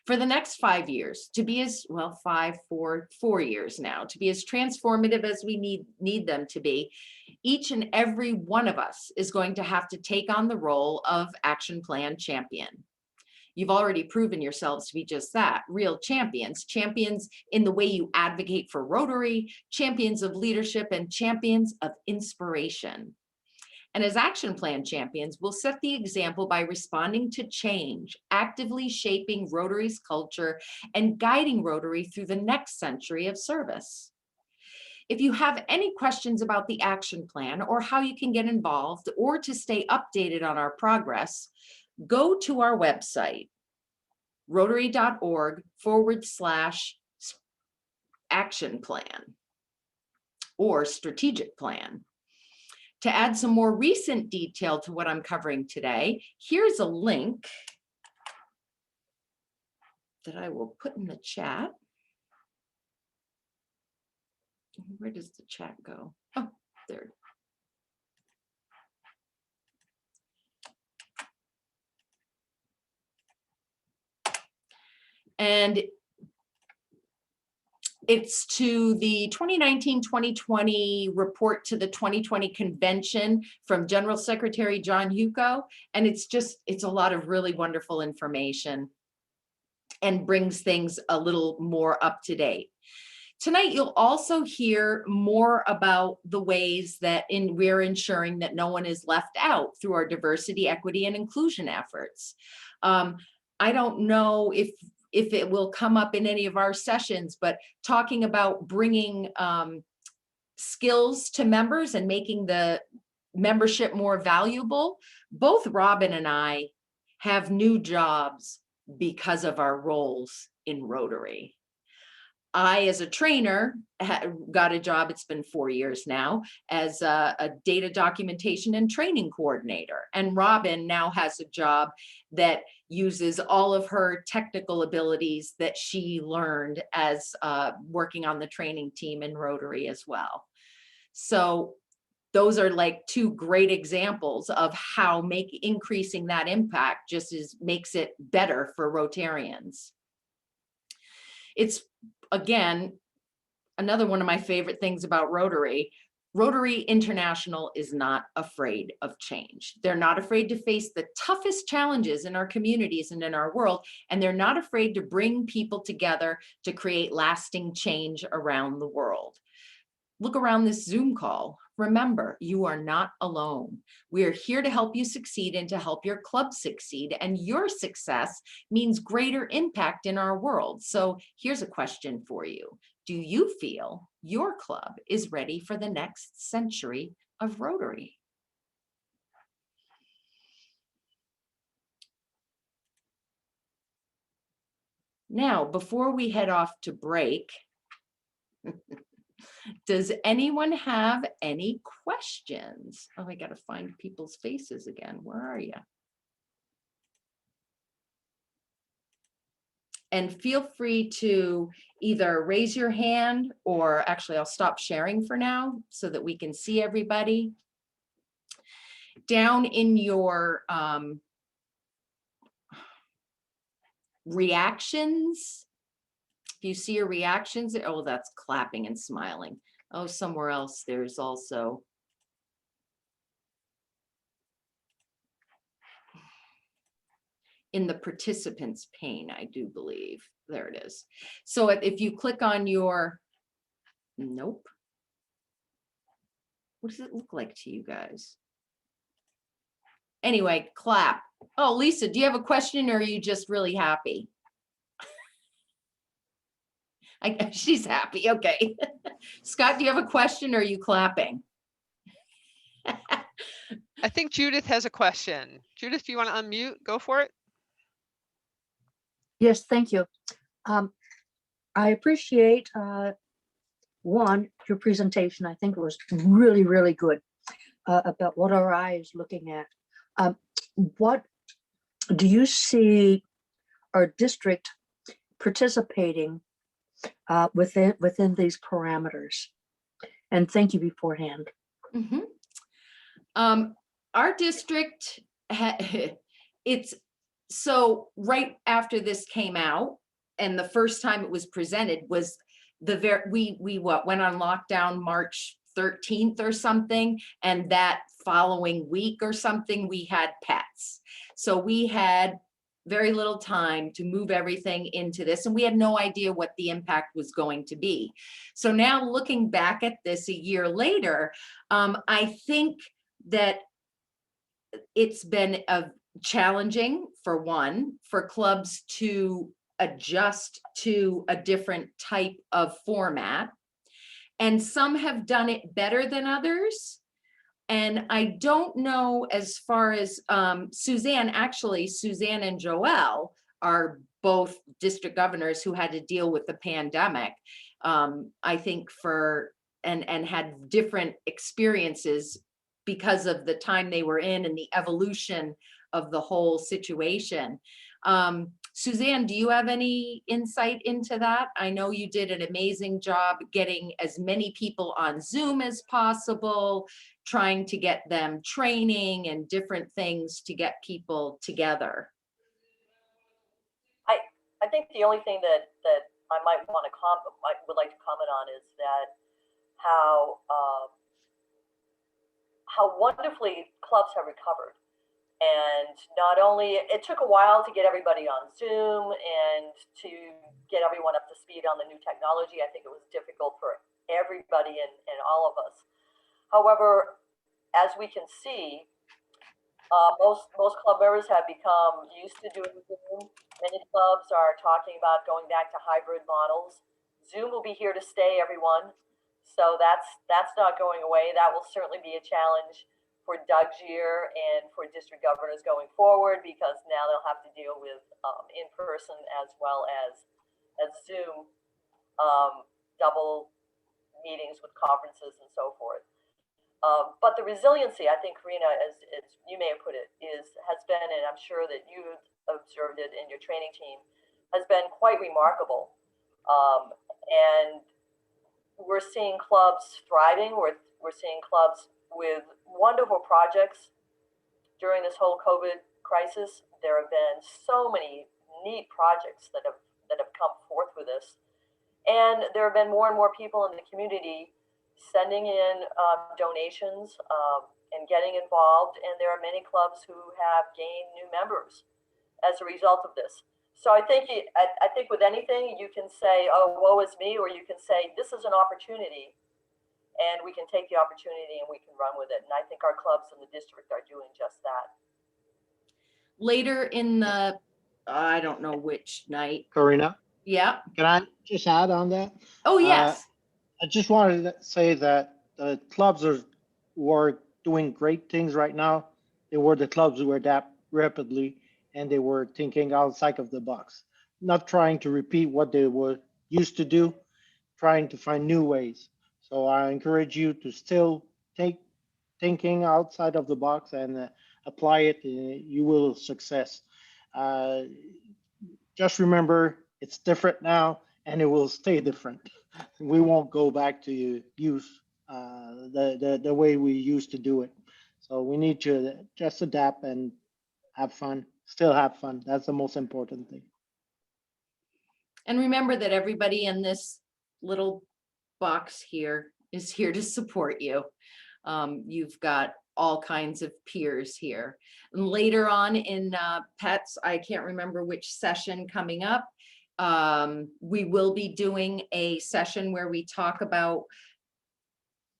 For the next 5 years, to be as, well, 4 years now, to be as transformative as we need them to be, each and every one of us is going to have to take on the role of action plan champion. You've already proven yourselves to be just that, real champions, champions in the way you advocate for Rotary, champions of leadership, and champions of inspiration. And as action plan champions, we'll set the example by responding to change, actively shaping Rotary's culture and guiding Rotary through the next century of service. If you have any questions about the action plan or how you can get involved or to stay updated on our progress, go to our website, rotary.org/action plan or strategic plan. To add some more recent detail to what I'm covering today, here's a link that I will put in the chat. Where does the chat go? Oh, there. And it's to the 2019-2020 report to the 2020 convention from General Secretary John Hugo. And it's a lot of really wonderful information and brings things a little more up to date. Tonight, you'll also hear more about the ways that we're ensuring that no one is left out through our diversity, equity, and inclusion efforts. I don't know if it will come up in any of our sessions, but talking about bringing skills to members and making the membership more valuable, both Robin and I have new jobs because of our roles in Rotary. I, as a trainer, got a job, it's been 4 years now, as a data documentation and training coordinator. And Robin now has a job that uses all of her technical abilities that she learned as working on the training team in Rotary as well. So those are like two great examples of how increasing that impact just makes it better for Rotarians. It's, again, another one of my favorite things about Rotary. Rotary International is not afraid of change. They're not afraid to face the toughest challenges in our communities and in our world, and they're not afraid to bring people together to create lasting change around the world. Look around this Zoom call. Remember, you are not alone. We are here to help you succeed and to help your club succeed. And your success means greater impact in our world. So here's a question for you. Do you feel your club is ready for the next century of Rotary? Now, before we head off to break, does anyone have any questions? Oh, I got to find people's faces again. Where are you? And feel free to either raise your hand, or actually I'll stop sharing for now so that we can see everybody. Down in your reactions, if you see your reactions, oh, that's clapping and smiling. Oh, somewhere else there's also in the participants pane, I do believe. There it is. So if you click on your, nope. What does it look like to you guys? Anyway, clap. Oh, Lisa, do you have a question, or are you just really happy? She's happy. Okay. Scott, do you have a question, or are you clapping? I think Judith has a question. Judith, do you want to unmute? Go for it. Yes, thank you. I appreciate one, your presentation. I think it was really, really good about what our eye is looking at. What do you see our district participating within these parameters? And thank you beforehand. Mm-hmm. Our district, it's so right after this came out, and the first time it was presented was we went on lockdown March 13th or something, and that following week or something we had pets. So we had very little time to move everything into this, and we had no idea what the impact was going to be. So now looking back at this a year later, I think that it's been challenging, for one, for clubs to adjust to a different type of format. And some have done it better than others. And I don't know, as far as Suzanne and Joelle are both district governors who had to deal with the pandemic. I think and had different experiences because of the time they were in and the evolution of the whole situation. Suzanne, do you have any insight into that? I know you did an amazing job getting as many people on Zoom as possible, trying to get them training and different things to get people together. I think the only thing that I would like to comment on is that how wonderfully clubs have recovered. And not only, it took a while to get everybody on Zoom and to get everyone up to speed on the new technology. I think it was difficult for everybody and all of us. However, as we can see, most club members have become used to doing Zoom. Many clubs are talking about going back to hybrid models. Zoom will be here to stay, everyone. So that's not going away. That will certainly be a challenge for Doug's year and for district governors going forward, because now they'll have to deal with in-person as well as Zoom double meetings with conferences and so forth. But the resiliency, I think, Karina, as you may have put it, has been, and I'm sure that you've observed it in your training team, has been quite remarkable. And we're seeing clubs thriving. We're seeing clubs with wonderful projects during this whole COVID crisis. There have been so many neat projects that have come forth with this, And there have been more and more people in the community sending in donations and getting involved. And there are many clubs who have gained new members as a result of this. So I think with anything, you can say, oh, woe is me, or you can say, this is an opportunity, and we can take the opportunity and we can run with it. And I think our clubs in the district are doing just that. Later in the, I don't know which night. Karina, Yeah. can I just add on that? Oh, yes. I just wanted to say that the clubs were doing great things right now. They were the clubs who adapt rapidly, and they were thinking outside of the box, not trying to repeat what they were used to do, trying to find new ways. So I encourage you to still thinking outside of the box and apply it. You will success. Just remember, it's different now, and it will stay different. We won't go back to use the way we used to do it. So we need to just adapt and have fun. Still have fun. That's the most important thing. And remember that everybody in this little box here is here to support you. You've got all kinds of peers here. And later on in pets, I can't remember which session coming up. We will be doing a session where we talk about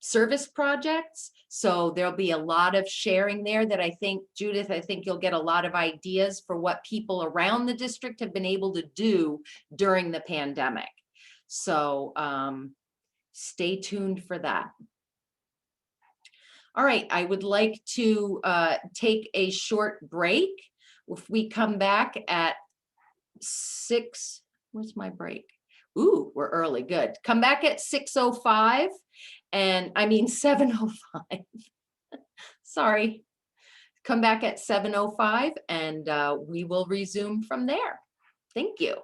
service projects. So there'll be a lot of sharing there that I think, Judith, I think you'll get a lot of ideas for what people around the district have been able to do during the pandemic. So stay tuned for that. All right, I would like to take a short break. If we come back at 6, where's my break? Ooh, we're early, good. Come back at 6:05, and I mean 7:05. Sorry. Come back at 7:05 and we will resume from there. Thank you.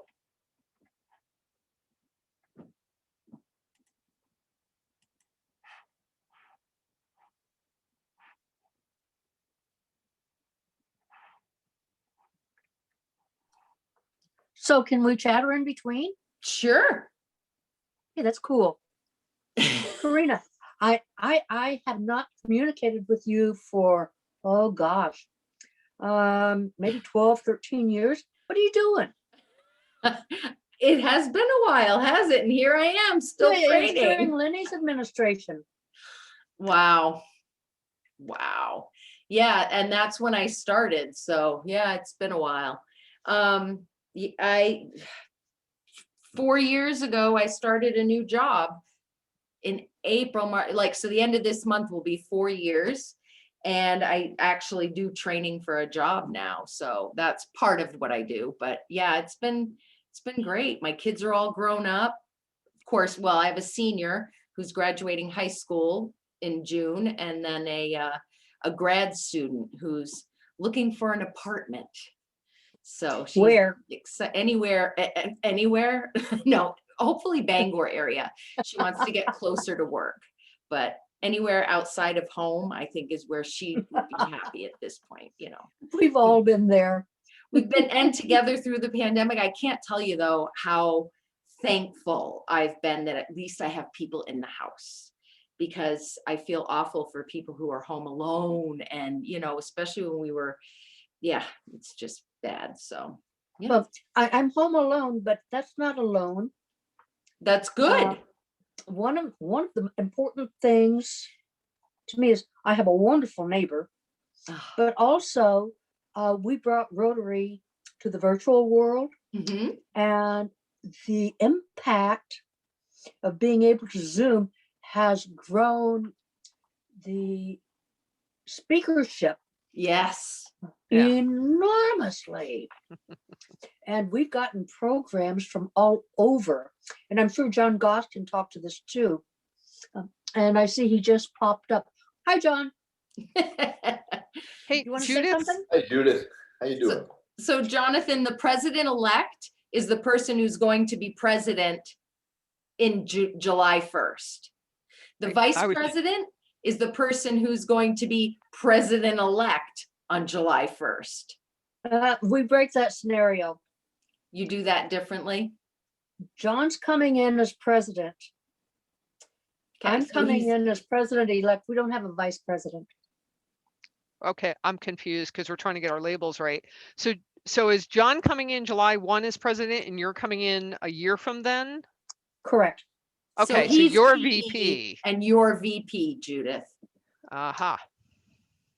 So can we chatter in between? Sure. Yeah, that's cool. Karina, I have not communicated with you for, oh gosh, maybe 12, 13 years. What are you doing? It has been a while, has it? And here I am still Yeah, it's during training. Lenny's administration. Wow. Wow. Yeah, and that's when I started. So yeah, it's been a while. 4 years ago, I started a new job in April, March, so the end of this month will be 4 years. And I actually do training for a job now. So that's part of what I do. But yeah, it's been great. My kids are all grown up. Of course, well, I have a senior who's graduating high school in June, and then a grad student who's looking for an apartment. So she's Where? Anywhere, no, hopefully Bangor area. She wants to get closer to work, but anywhere outside of home, I think, is where she would be happy at this point, you know. We've all been there. We've been together through the pandemic. I can't tell you though how thankful I've been that at least I have people in the house, because I feel awful for people who are home alone, and you know, especially when we were, yeah, it's just bad. So yeah. Well, I'm home alone, but that's not alone. That's good. One of the important things to me is I have a wonderful neighbor, but also we brought Rotary to the virtual world, and the impact of being able to Zoom has grown the speakership. Yes. Enormously. And we've gotten programs from all over. And I'm sure John Goss can talk to this too. And I see he just popped up. Hi, John. Hey, You want to say Judith. something? Hi, Judith. How you doing? So Jonathan, the president-elect is the person who's going to be president in July 1st. The vice president is the person who's going to be president-elect on July 1st. We break that scenario. You do that differently? John's coming in as president. Okay, I'm so coming he's- in as president-elect. We don't have a vice president. Okay, I'm confused because we're trying to get our labels right. So is John coming in July 1 as president and you're coming in a year from then? Correct. Okay, so he's you're PE VP. And you're VP, Judith. Aha.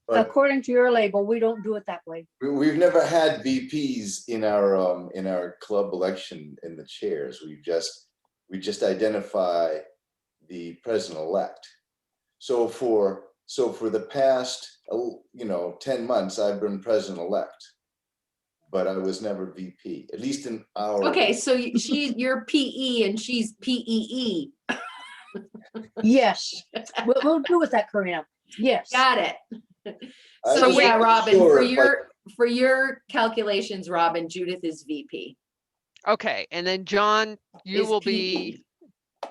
But According to your label, we don't do it that way. we've never had VPs in our club election in the chairs. We just identify the president-elect. So for the past 10 months, I've been president-elect, but I was never VP, at least in our. Okay, so you're PE and she's PEE. Yes, we'll do with that, Karina. Yes. Got it. I So was yeah, not Robin, sure for if I- for your calculations, Robin, Judith is VP. Okay, and then John, you Is will PE. be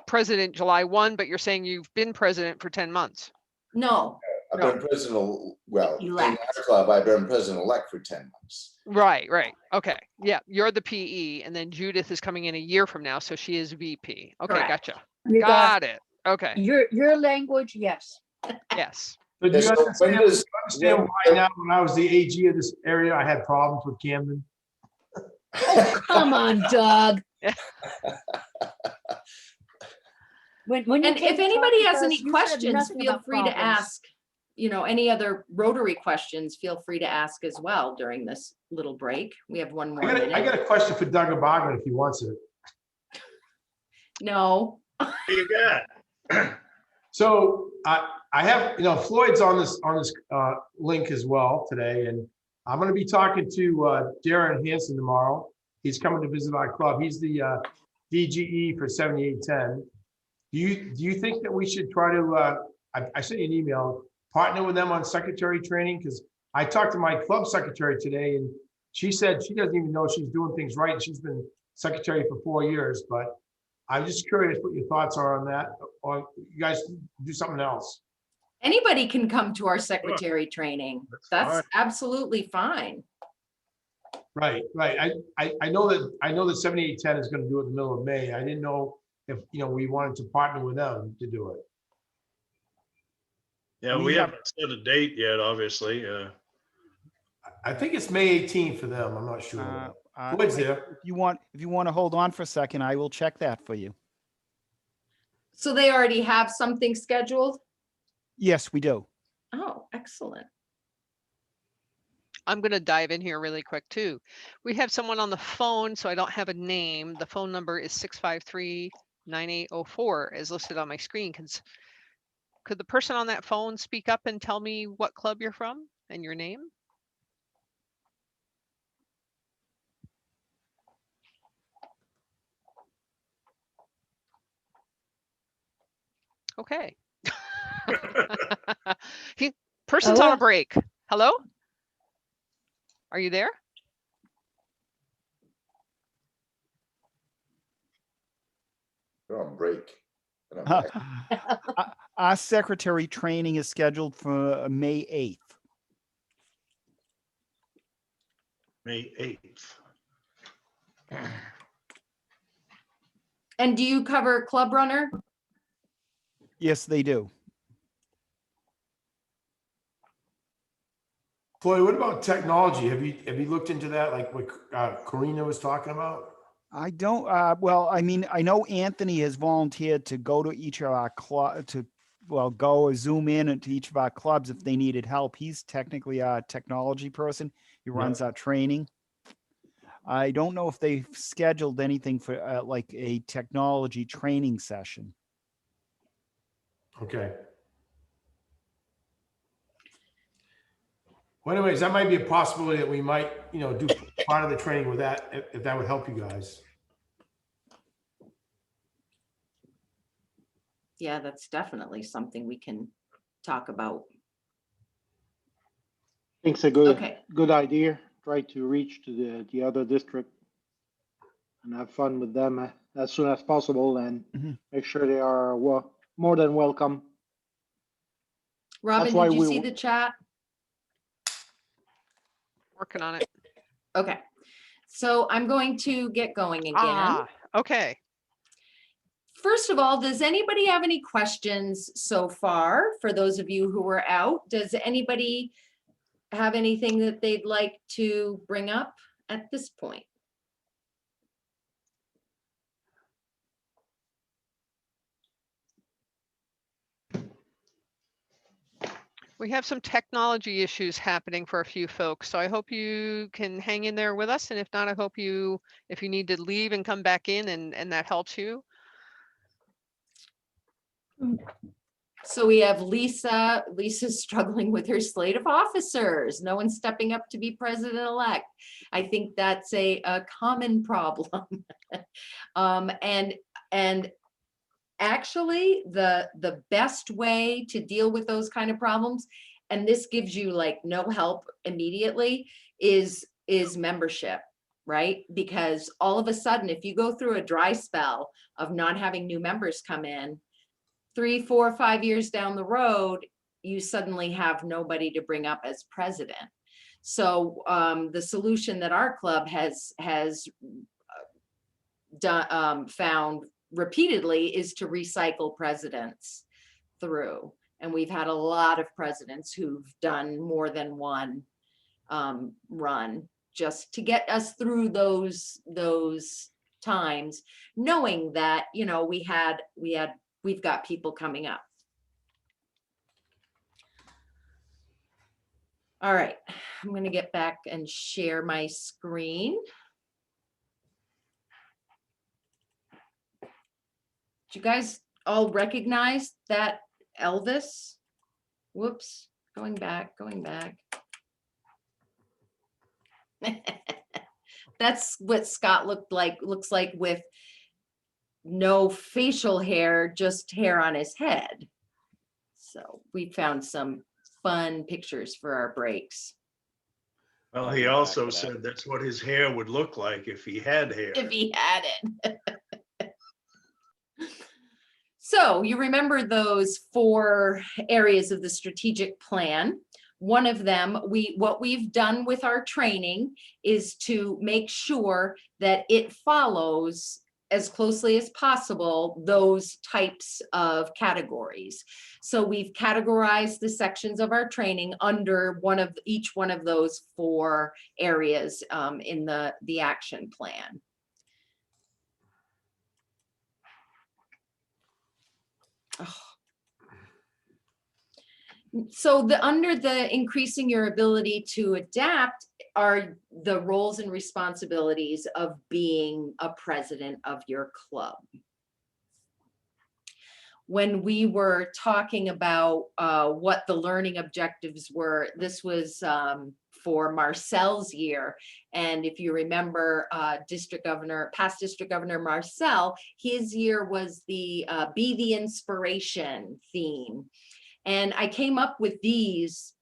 president July 1, but you're saying you've been president for 10 months. No, I've been president, well, in Elect. our club, I've been president-elect for 10 months. Right. Okay. Yeah, you're the PE, and then Judith is coming in a year from now, so she is VP. Okay, Correct. gotcha. You got Got it. Okay. your language, yes. Yes. So do you Yeah, so when understand why now when I was the AG of this area, I had problems with Camden? Come on, Doug. When you and came if to talk anybody to has us, any you said questions, nothing feel about free to problems. ask. Any other Rotary questions, feel free to ask as well during this little break. We have one more I got minute. a question for Doug Abogman if he wants it. No, You got. So I have, Floyd's on this link as well today, and I'm going to be talking to Darren Hanson tomorrow. He's coming to visit our club. He's the DGE for 7810. Do you think that we should try to? I sent you an email. Partner with them on secretary training, because I talked to my club secretary today, and she said she doesn't even know she's doing things right. She's been secretary for 4 years, but I'm just curious what your thoughts are on that, or you guys do something else. anybody can come to our secretary training. That's fine. absolutely fine. Right. I know that 7810 is going to do it in the middle of May. I didn't know if we wanted to partner with them to do it. Yeah, we haven't set a date yet, obviously. I think it's May 18th for them. I'm not sure. Floyd's there. If you want to hold on for a second, I will check that for you. So they already have something scheduled? Yes, we do. Oh, excellent. I'm going to dive in here really quick too. We have someone on the phone, so I don't have a name. The phone number is 653-9804 as listed on my screen. Could the person on that phone speak up and tell me what club you're from and your name? Okay. Person's on a break. Hello? Are you there? They're on break. And I'm back. Our secretary training is scheduled for May 8th. May 8th. And do you cover Club Runner? Yes, they do. Floyd, what about technology? Have you looked into that, like what Karina was talking about? I don't, well, I mean, I know Anthony has volunteered to go to each of our go or zoom in into each of our clubs if they needed help. He's technically a technology person. He runs our training. I don't know if they've scheduled anything for like a technology training session. Okay. Well, anyways, that might be a possibility that we might, do part of the training with that, if that would help you guys. Yeah, that's definitely something we can talk about. I think it's a good, Okay. good idea. Try to reach to the other district and have fun with them as soon as possible, and make sure they are more than welcome. Robin, why did you we- see the chat? Working on it. Okay. So I'm going to get going again. Okay. First of all, does anybody have any questions so far? For those of you who were out, does anybody have anything that they'd like to bring up at this point? We have some technology issues happening for a few folks, so I hope you can hang in there with us. And if not, I hope you, if you need to leave and come back in and that helps you. So we have Lisa. Lisa's struggling with her slate of officers. No one's stepping up to be president-elect. I think that's a common problem. And actually, the best way to deal with those kind of problems, and this gives you like no help immediately, is membership, right? Because all of a sudden, if you go through a dry spell of not having new members come in, 3, 4, 5 years down the road, you suddenly have nobody to bring up as president. So the solution that our club has done, found repeatedly is to recycle presidents through. And we've had a lot of presidents who've done more than one run just to get us through those times, knowing that, you know, we've got people coming up. All right, I'm going to get back and share my screen. Do you guys all recognize that Elvis? Whoops, going back. That's what Scott looks like with no facial hair, just hair on his head. So we found some fun pictures for our breaks. Well, he also said that's what his hair would look like if he had hair. If he had it. So you remember those 4 areas of the strategic plan. One of them, what we've done with our training is to make sure that it follows as closely as possible those types of categories. So we've categorized the sections of our training under each one of those 4 areas in the action plan. Oh. So under the increasing your ability to adapt are the roles and responsibilities of being a president of your club. When we were talking about what the learning objectives were, this was for Marcel's year. And if you remember past District Governor Marcel, his year was the Be the Inspiration theme. And I came up with these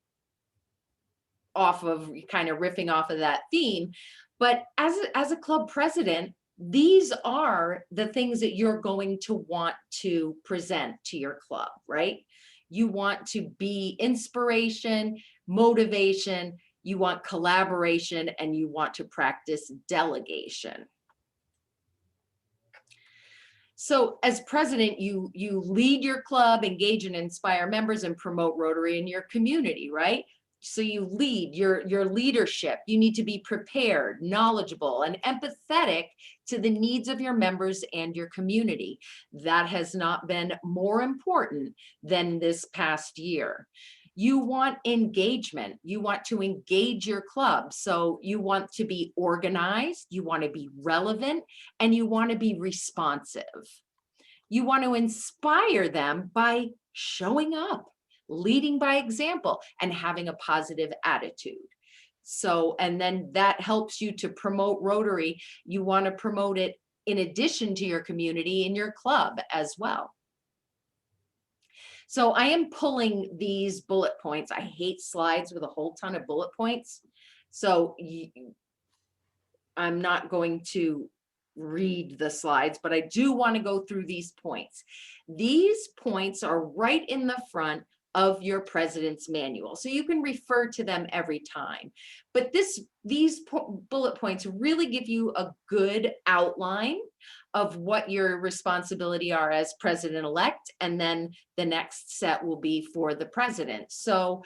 off of kind of riffing off of that theme. But as a club president, these are the things that you're going to want to present to your club, right? You want to be inspiration, motivation, you want collaboration, and you want to practice delegation. So as president, you lead your club, engage and inspire members, and promote Rotary in your community, right? So you lead your leadership. You need to be prepared, knowledgeable, and empathetic to the needs of your members and your community. That has not been more important than this past year. You want engagement. You want to engage your club. So you want to be organized, you want to be relevant, and you want to be responsive. You want to inspire them by showing up, leading by example, and having a positive attitude. So, and then that helps you to promote Rotary. You want to promote it in addition to your community in your club as well. So I am pulling these bullet points. I hate slides with a whole ton of bullet points. So I'm not going to read the slides, but I do want to go through these points. These points are right in the front of your president's manual. So you can refer to them every time. But these bullet points really give you a good outline of what your responsibility are as president-elect, and then the next set will be for the president. So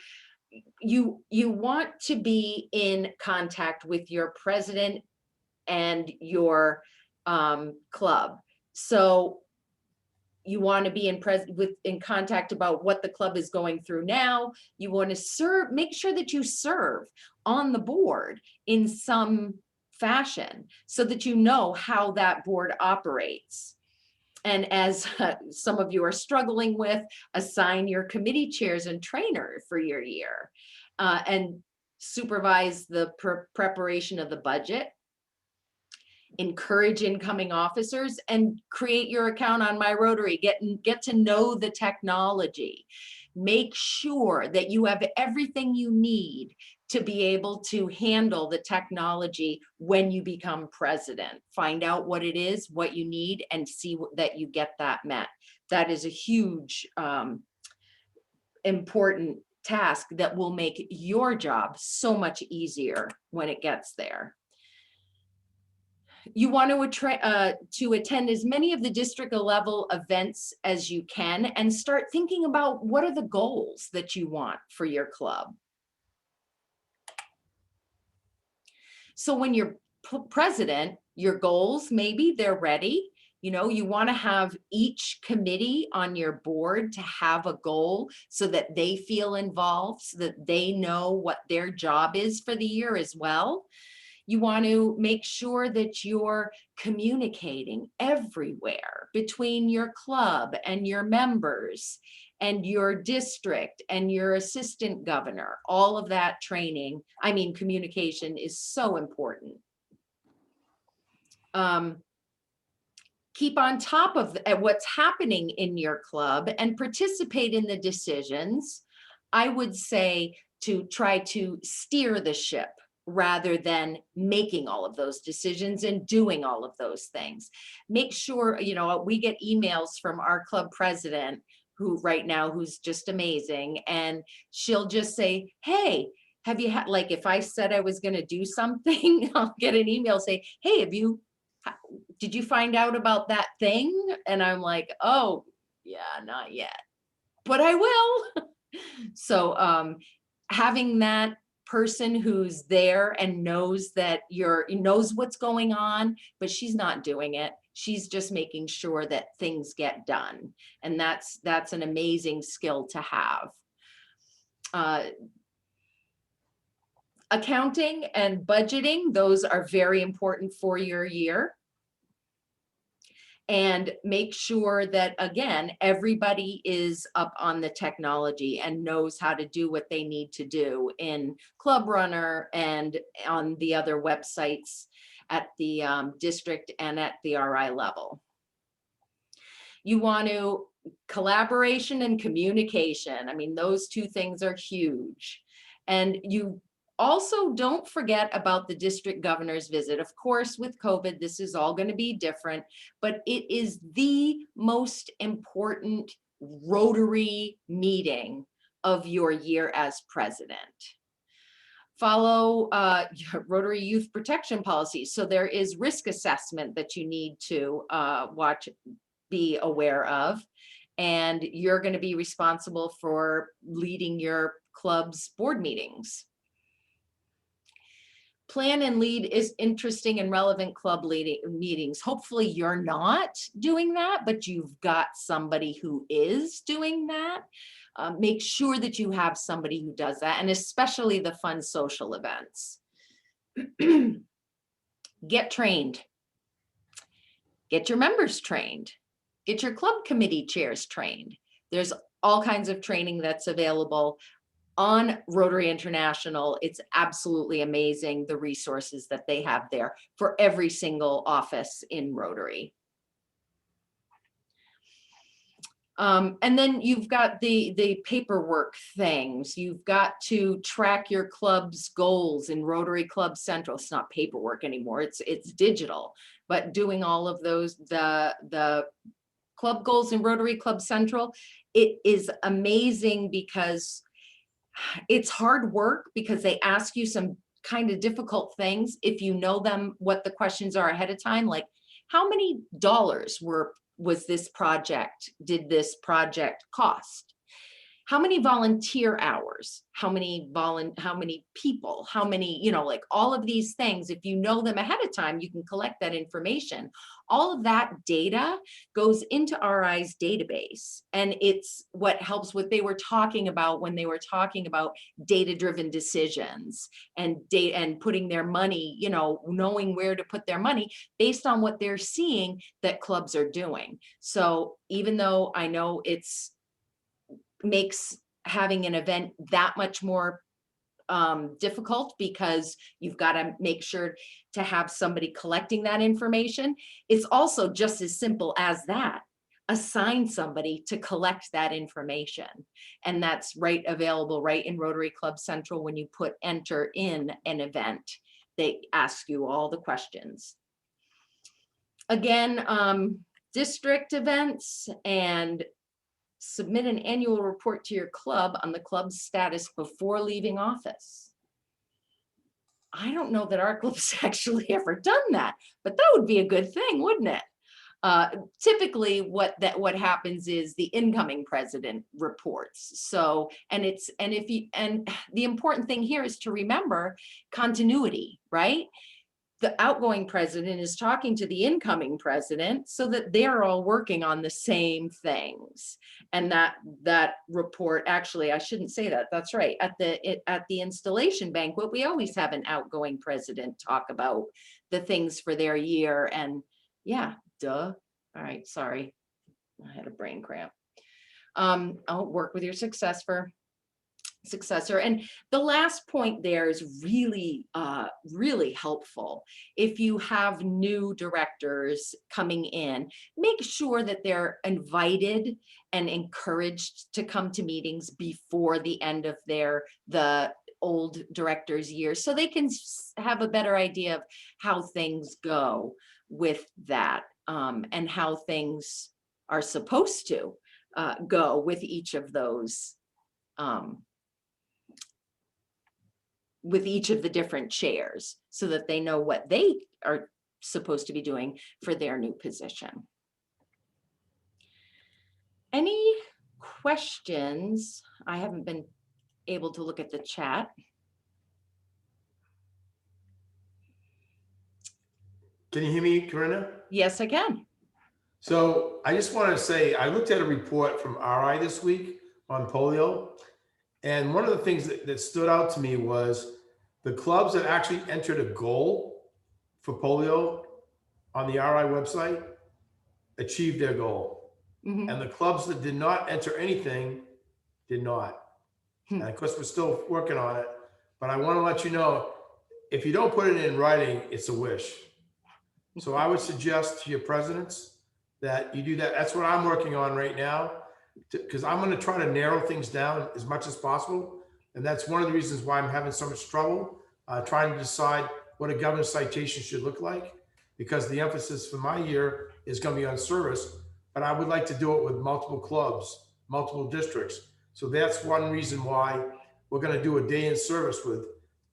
you want to be in contact with your president and your club. So you want to be in contact about what the club is going through now. You want to make sure that you serve on the board in some fashion so that you know how that board operates. And as some of you are struggling with, assign your committee chairs and trainer for your year, and supervise the preparation of the budget. Encourage incoming officers and create your account on My Rotary. Get to know the technology. Make sure that you have everything you need to be able to handle the technology when you become president. Find out what it is, what you need, and see that you get that met. That is a huge, important task that will make your job so much easier when it gets there. You want to attend as many of the district level events as you can and start thinking about what are the goals that you want for your club. So when you're president, your goals, maybe they're ready. You know, you want to have each committee on your board to have a goal so that they feel involved, so that they know what their job is for the year as well. You want to make sure that you're communicating everywhere between your club and your members and your district and your assistant governor. All of that training, communication is so important. Keep on top of what's happening in your club and participate in the decisions. I would say to try to steer the ship rather than making all of those decisions and doing all of those things. Make sure, we get emails from our club president who's just amazing. And she'll just say, hey, have you had, like, if I said I was going to do something, I'll get an email say, hey, did you find out about that thing? And I'm like, oh yeah, not yet, but I will. So having that person who's there and knows that knows what's going on, but she's not doing it. She's just making sure that things get done. And that's an amazing skill to have. Accounting and budgeting, those are very important for your year. And make sure that, again, everybody is up on the technology and knows how to do what they need to do in Club Runner and on the other websites at the district and at the RI level. You want to collaboration and communication. Those two things are huge. And you also don't forget about the district governor's visit. Of course, with COVID, this is all going to be different, but it is the most important Rotary meeting of your year as president. Follow Rotary Youth Protection Policies. So there is risk assessment that you need to be aware of, and you're going to be responsible for leading your club's board meetings. Plan and lead is interesting and relevant club meetings. Hopefully you're not doing that, but you've got somebody who is doing that. Make sure that you have somebody who does that, and especially the fun social events. Get trained. Get your members trained. Get your club committee chairs trained. There's all kinds of training that's available on Rotary International. It's absolutely amazing, the resources that they have there for every single office in Rotary. And then you've got the paperwork things. You've got to track your club's goals in Rotary Club Central. It's not paperwork anymore, it's digital, but doing all of those, the club goals in Rotary Club Central, it is amazing because it's hard work because they ask you some kind of difficult things. If you know them, what the questions are ahead of time, like how many dollars was this project, did this project cost? How many volunteer hours? How many people? How many, you know, like all of these things, if you know them ahead of time, you can collect that information. All of that data goes into RI's database. And it's what helps what they were talking about when they were talking about data-driven decisions and putting their money, you know, knowing where to put their money based on what they're seeing that clubs are doing. So even though I know makes having an event that much more difficult because you've got to make sure to have somebody collecting that information. It's also just as simple as that. Assign somebody to collect that information. And that's available right in Rotary Club Central. When you enter in an event, they ask you all the questions. Again, district events and submit an annual report to your club on the club's status before leaving office. I don't know that our club's actually ever done that, but that would be a good thing, wouldn't it? Typically what happens is the incoming president reports. So, and the important thing here is to remember continuity, right? The outgoing president is talking to the incoming president so that they're all working on the same things. And that report, actually, I shouldn't say that. That's right. At the installation banquet, we always have an outgoing president talk about the things for their year. And yeah, duh. All right, sorry. I had a brain cramp. I'll work with your successor. And the last point there is really, really helpful. If you have new directors coming in, make sure that they're invited and encouraged to come to meetings before the end of the old director's year, so they can have a better idea of how things go with that, and how things are supposed to go with each of those, with each of the different chairs, so that they know what they are supposed to be doing for their new position. Any questions? I haven't been able to look at the chat. Can you hear me, Corinna? Yes, I can. So I just want to say, I looked at a report from RI this week on polio. And one of the things that stood out to me was the clubs that actually entered a goal for polio on the RI website achieved their goal. Mm-hmm. And the clubs that did not enter anything did not. And of course, we're still working on it. But I want to let you know, if you don't put it in writing, it's a wish. So I would suggest to your presidents that you do that. That's what I'm working on right now, because I'm going to try to narrow things down as much as possible. And that's one of the reasons why I'm having so much trouble trying to decide what a governor's citation should look like, because the emphasis for my year is going to be on service, but I would like to do it with multiple clubs, multiple districts. So that's one reason why we're going to do a day in service with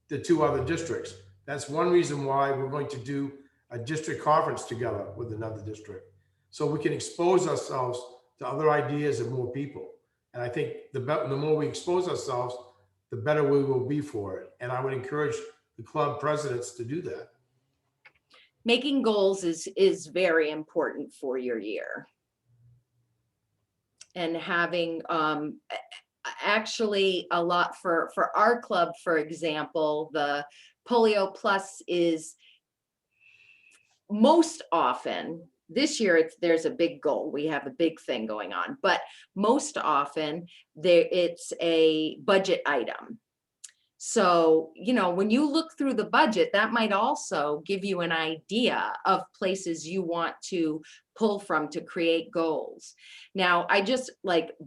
the 2 other districts. That's one reason why we're going to do a district conference together with another district, so we can expose ourselves to other ideas and more people. And I think the more we expose ourselves, the better we will be for it. And I would encourage the club presidents to do that. Making goals is very important for your year. And having actually a lot for our club, for example, the Polio Plus is most often, this year there's a big goal, we have a big thing going on, but most often it's a budget item. So, you know, when you look through the budget, that might also give you an idea of places you want to pull from to create goals. Now, I just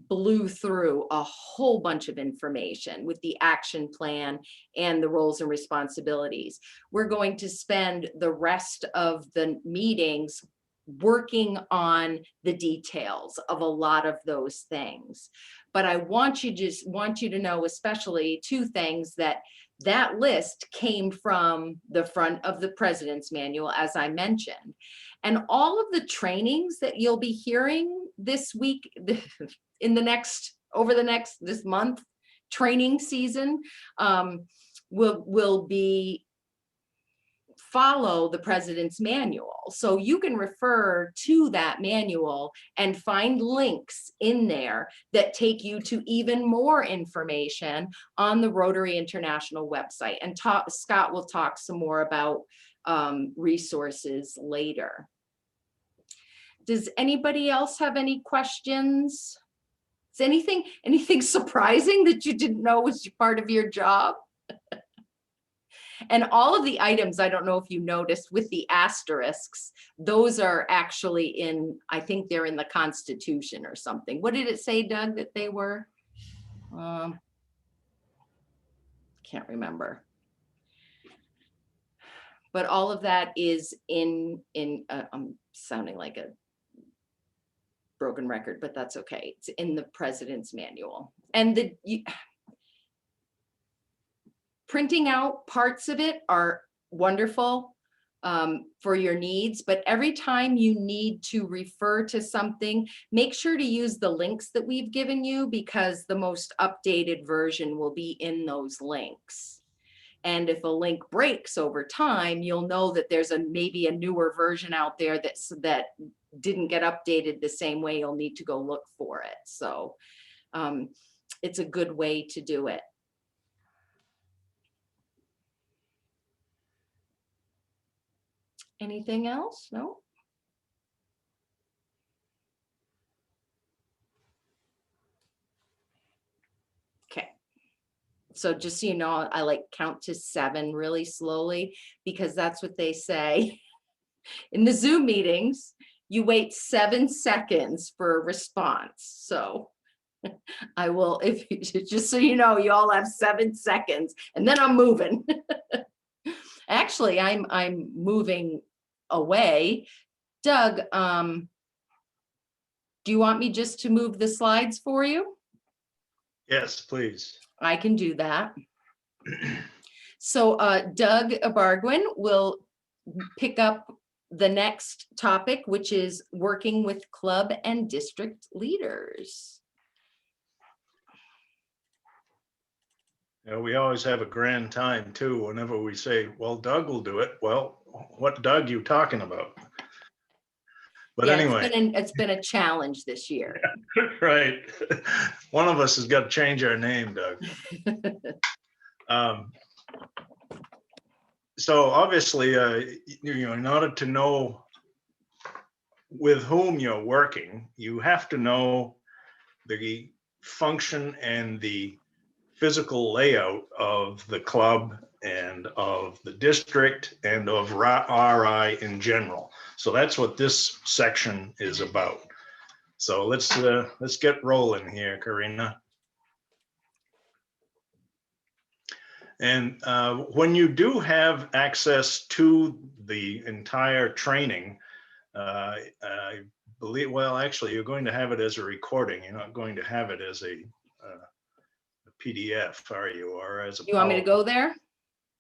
blew through a whole bunch of information with the action plan and the roles and responsibilities. We're going to spend the rest of the meetings working on the details of a lot of those things. But I want you to know especially two things, that list came from the front of the President's Manual, as I mentioned. And all of the trainings that you'll be hearing this week, this month training season, will follow the President's Manual. So you can refer to that manual and find links in there that take you to even more information on the Rotary International website. And Scott will talk some more about resources later. Does anybody else have any questions? Is anything surprising that you didn't know was part of your job? And all of the items, I don't know if you noticed with the asterisks, those are actually I think they're in the Constitution or something. What did it say, Doug, that they were? Can't remember. But all of that is I'm sounding like a broken record, but that's okay. It's in the President's Manual. And printing out parts of it are wonderful for your needs, but every time you need to refer to something, make sure to use the links that we've given you, because the most updated version will be in those links. And if a link breaks over time, you'll know that there's maybe a newer version out there that didn't get updated the same way. You'll need to go look for it. So it's a good way to do it. Anything else? No? Okay. So just so you know, I like count to 7 really slowly, because that's what they say in the Zoom meetings. You wait 7 seconds for a response. So I will, just so you know, you all have 7 seconds, and then I'm moving. Actually, I'm moving away. Doug, do you want me just to move the slides for you? Yes, please. I can do that. So Doug Abargwin will pick up the next topic, which is working with club and district leaders. Yeah, we always have a grand time too, whenever we say, well, Doug will do it. Well, what Doug you talking about? But yeah, anyway. It's been a challenge this year. Right. One of us has got to change our name, Doug. So obviously, in order to know with whom you're working, you have to know the function and the physical layout of the club and of the district and of RI in general. So that's what this section is about. So let's get rolling here, Karina. And when you do have access to the entire training, I believe, well, actually, you're going to have it as a recording. You're not going to have it as a PDF, are you? Or as a You want me to go there?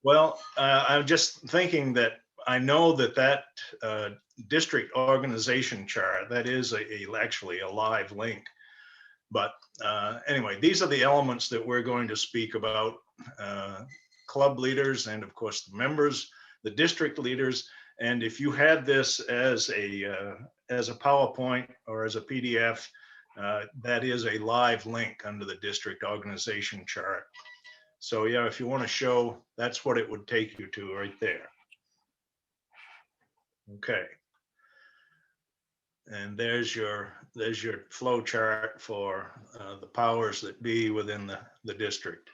Well, I'm just thinking that I know that district organization chart, that is actually a live link. But anyway, these are the elements that we're going to speak about. Club leaders and of course the members, the district leaders. And if you had this as a PowerPoint or as a PDF, that is a live link under the district organization chart. So yeah, if you want to show, that's what it would take you to right there. Okay. And there's your flow chart for the powers that be within the district.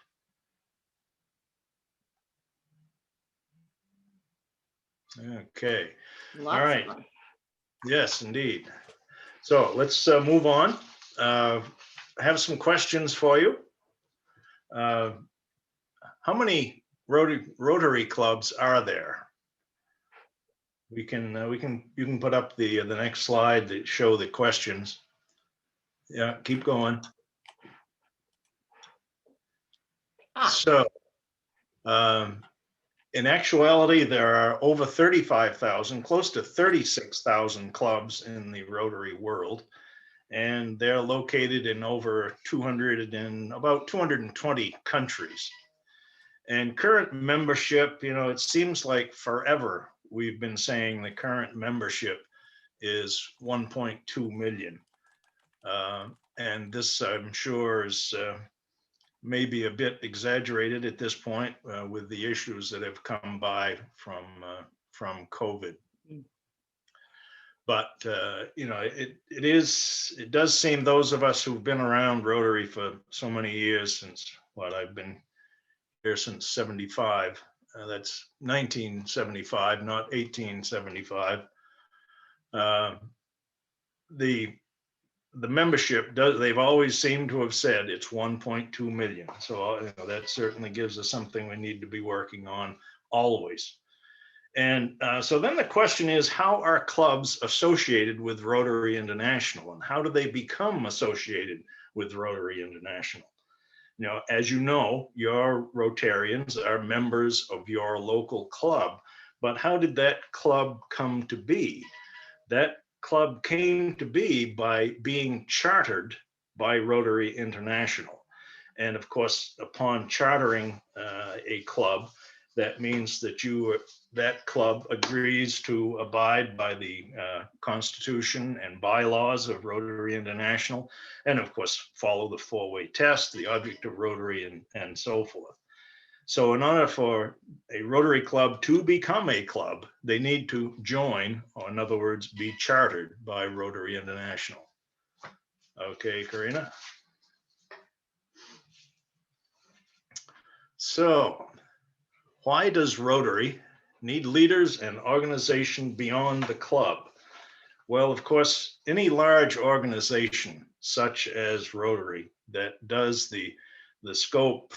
Okay. Lots all right. of them. Yes, indeed. So let's move on. I have some questions for you. How many Rotary clubs are there? you can put up the next slide that show the questions. Yeah, keep going. So, in actuality, there are over 35,000, close to 36,000 clubs in the Rotary world, and they're located in over 200 and about 220 countries. And current membership, you know, it seems like forever we've been saying the current membership is 1.2 million. And this, I'm sure, is maybe a bit exaggerated at this point with the issues that have come by from COVID. But you know, it does seem those of us who've been around Rotary for so many years, since what I've been here since 75. That's 1975, not 1875. The membership does, they've always seemed to have said it's 1.2 million. So you know, that certainly gives us something we need to be working on always. And so then the question is, how are clubs associated with Rotary International, and how do they become associated with Rotary International? You know, as you know, your Rotarians are members of your local club, but how did that club come to be? That club came to be by being chartered by Rotary International. And of course, upon chartering a club, that means that that club agrees to abide by the Constitution and bylaws of Rotary International, and of course, follow the four-way test, the object of Rotary, and so forth. So in order for a Rotary club to become a club, they need to join, or in other words, be chartered by Rotary International. Okay, Karina. So why does Rotary need leaders and organization beyond the club? Well, of course, any large organization such as Rotary that does the scope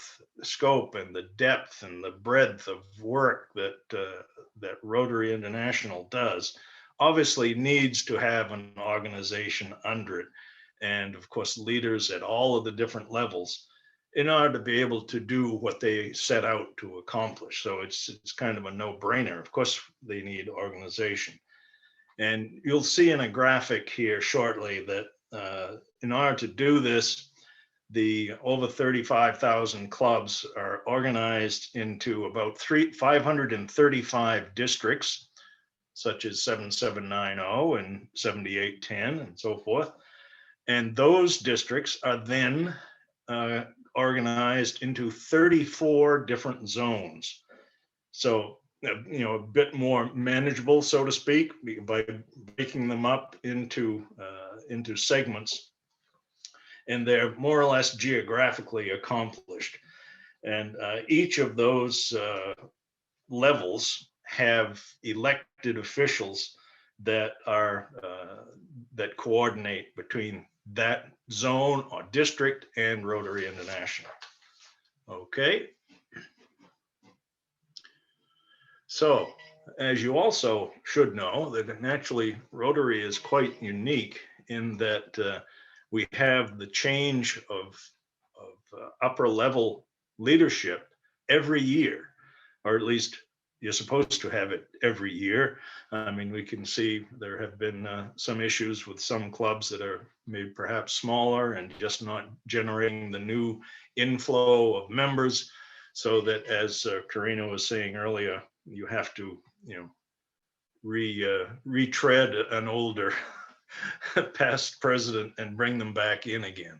and the depth and the breadth of work that Rotary International does obviously needs to have an organization under it, and of course leaders at all of the different levels in order to be able to do what they set out to accomplish. So it's kind of a no-brainer. Of course, they need organization. And you'll see in a graphic here shortly that in order to do this, the over 35,000 clubs are organized into about 535 districts, such as 7790 and 7810 and so forth. And those districts are then organized into 34 different zones. So, you know, a bit more manageable, so to speak, by breaking them up into segments. And they're more or less geographically accomplished. And each of those levels have elected officials that are that coordinate between that zone or district and Rotary International. Okay. So, as you also should know, that naturally Rotary is quite unique in that we have the change of upper level leadership every year, or at least you're supposed to have it every year. I mean, we can see there have been some issues with some clubs that are maybe perhaps smaller and just not generating the new inflow of members. So that, as Karina was saying earlier, you have to, you know, retread an older past president and bring them back in again.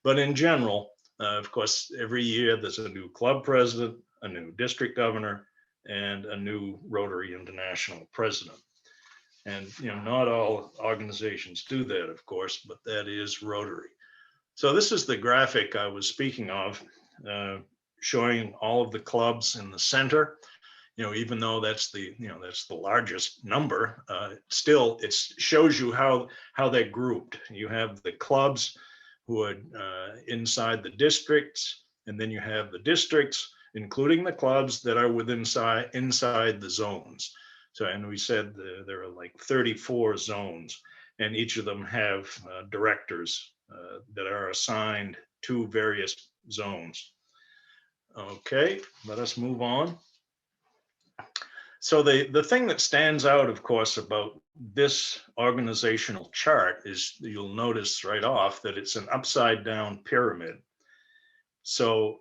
But in general, of course, every year there's a new club president, a new district governor, and a new Rotary International president. And, you know, not all organizations do that, of course, but that is Rotary. So this is the graphic I was speaking of, showing all of the clubs in the center. You know, even though that's the largest number, still it shows you how they're grouped. You have the clubs who are inside the districts, and then you have the districts, including the clubs that are inside the zones. So, and we said there are like 34 zones, and each of them have directors that are assigned to various zones. Okay, let us move on. So the thing that stands out, of course, about this organizational chart is you'll notice right off that it's an upside down pyramid. So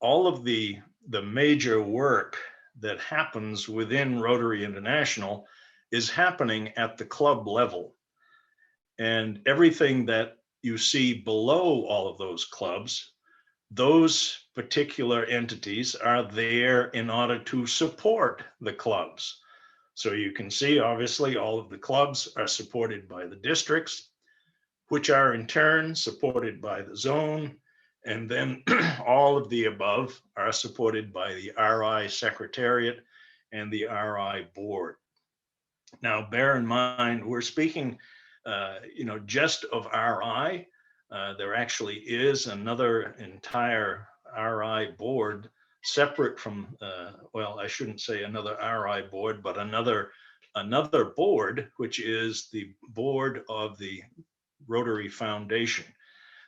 all of the major work that happens within Rotary International is happening at the club level. And everything that you see below all of those clubs, those particular entities are there in order to support the clubs. So you can see, obviously, all of the clubs are supported by the districts, which are in turn supported by the zone. And then all of the above are supported by the RI Secretariat and the RI Board. Now, bear in mind, we're speaking, just of RI. There actually is another entire RI board separate from, well, I shouldn't say another RI board, but another board, which is the board of the Rotary Foundation.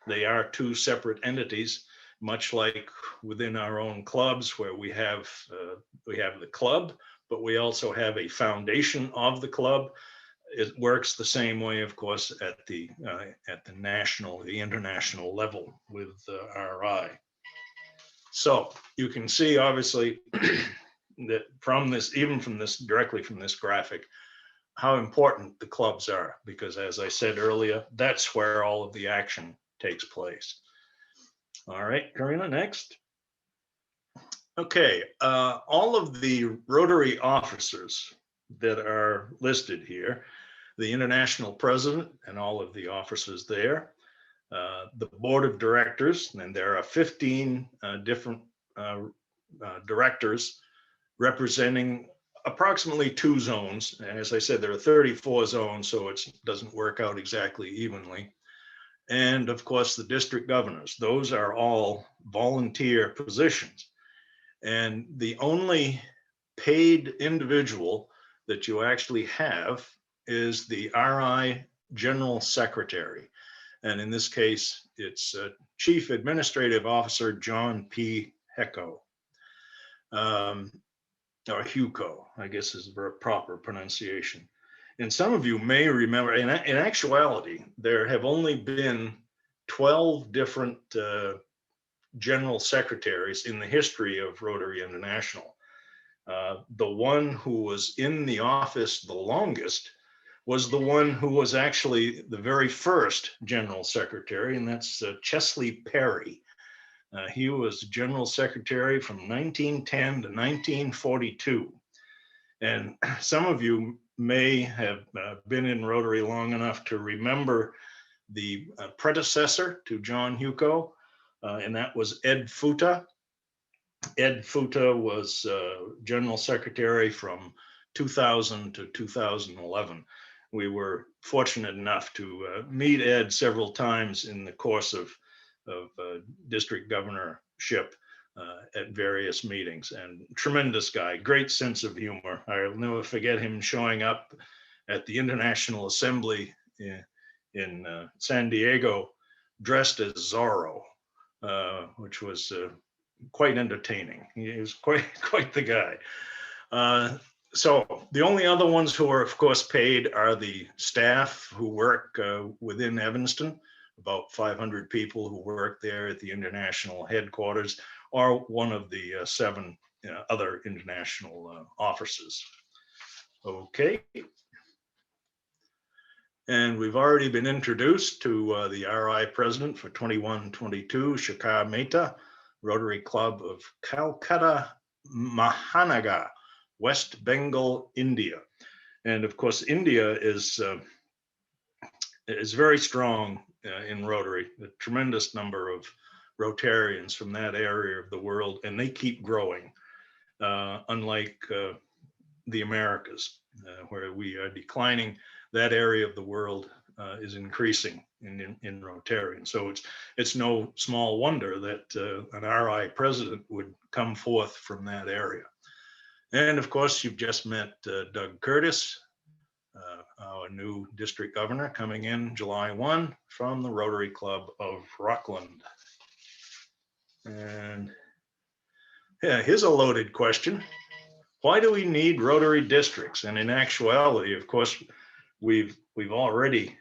They are two separate entities, much like within our own clubs, where we have the club, but we also have a foundation of the club. It works the same way, of course, at the international level with RI. So you can see, obviously, that directly from this graphic, how important the clubs are, because as I said earlier, that's where all of the action takes place. All right, Karina, next. Okay, all of the Rotary officers that are listed here, the international president and all of the officers there, the board of directors, and there are 15 different directors representing approximately 2 zones. And as I said, there are 34 zones, so it doesn't work out exactly evenly. And of course, the district governors, those are all volunteer positions. And the only paid individual that you actually have is the RI General Secretary. And in this case, it's Chief Administrative Officer John P. Hecko, or Huco, I guess is the proper pronunciation. And some of you may remember, in actuality, there have only been 12 different general secretaries in the history of Rotary International. The one who was in the office the longest was the one who was actually the very first general secretary, and that's Chesley Perry. He was general secretary from 1910 to 1942. And some of you may have been in Rotary long enough to remember the predecessor to John Huco, and that was Ed Futa. Ed Futa was general secretary from 2000 to 2011. We were fortunate enough to meet Ed several times in the course of district governorship at various meetings, and tremendous guy, great sense of humor. I'll never forget him showing up at the International Assembly in San Diego dressed as Zorro, which was quite entertaining. He was quite the guy. So the only other ones who are, of course, paid are the staff who work within Evanston, about 500 people who work there at the international headquarters, or one of the 7 other international offices. Okay. And we've already been introduced to the RI president for 21-22, Shekhar Mehta, Rotary Club of Calcutta, Mahanagar, West Bengal, India. And of course, India is very strong in Rotary, a tremendous number of Rotarians from that area of the world, and they keep growing, unlike the Americas, where we are declining. That area of the world is increasing in Rotarian. So it's no small wonder that an RI president would come forth from that area. And of course, you've just met Doug Curtis, our new district governor, coming in July 1 from the Rotary Club of Rockland. And yeah, here's a loaded question. Why do we need Rotary districts? And in actuality, of course, we've already,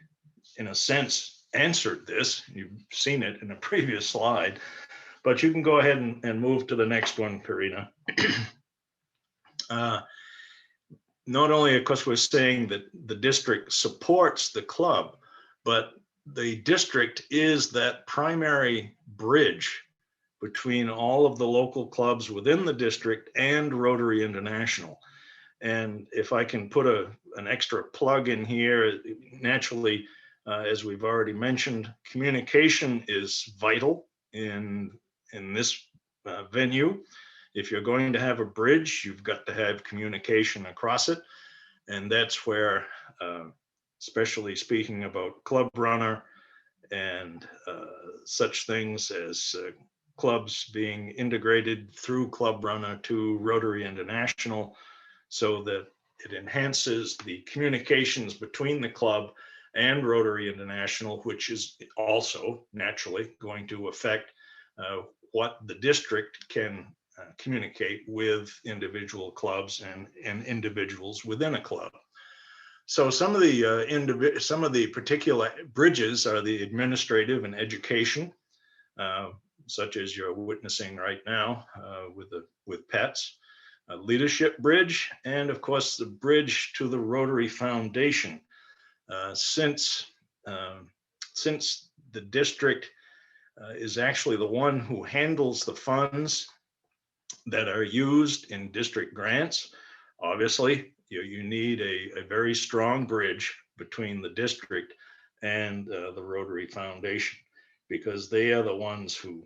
in a sense, answered this. You've seen it in a previous slide, but you can go ahead and move to the next one, Karina. Not only, of course, we're saying that the district supports the club, but the district is that primary bridge between all of the local clubs within the district and Rotary International. And if I can put an extra plug in here, naturally, as we've already mentioned, communication is vital in this venue. If you're going to have a bridge, you've got to have communication across it. And that's where, especially speaking about Club Runner and such things as clubs being integrated through Club Runner to Rotary International, so that it enhances the communications between the club and Rotary International, which is also naturally going to affect what the district can communicate with individual clubs and individuals within a club. So some of the particular bridges are the administrative and education, such as you're witnessing right now with pets, a leadership bridge, and of course the bridge to the Rotary Foundation. Since the district is actually the one who handles the funds that are used in district grants, obviously you need a very strong bridge between the district and the Rotary Foundation, because they are the ones who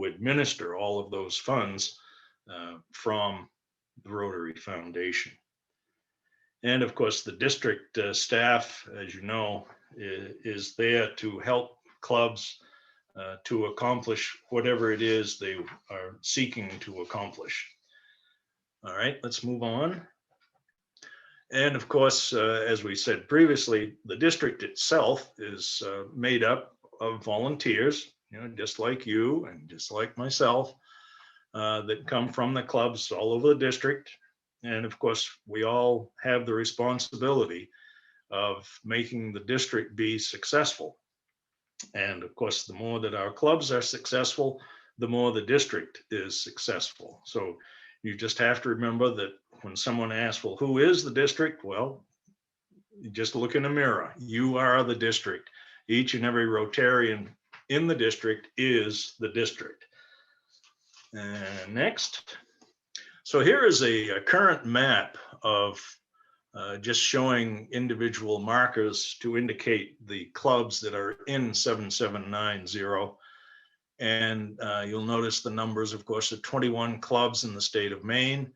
administer all of those funds from the Rotary Foundation. And of course, the district staff, as you know, is there to help clubs to accomplish whatever it is they are seeking to accomplish. All right, let's move on. And of course, as we said previously, the district itself is made up of volunteers, just like you and just like myself, that come from the clubs all over the district. And of course, we all have the responsibility of making the district be successful. And of course, the more that our clubs are successful, the more the district is successful. So you just have to remember that when someone asks, well, who is the district? Well, you just look in the mirror. You are the district. Each and every Rotarian in the district is the district. And next. So here is a current map of just showing individual markers to indicate the clubs that are in 7790. And you'll notice the numbers, of course, are 21 clubs in the state of Maine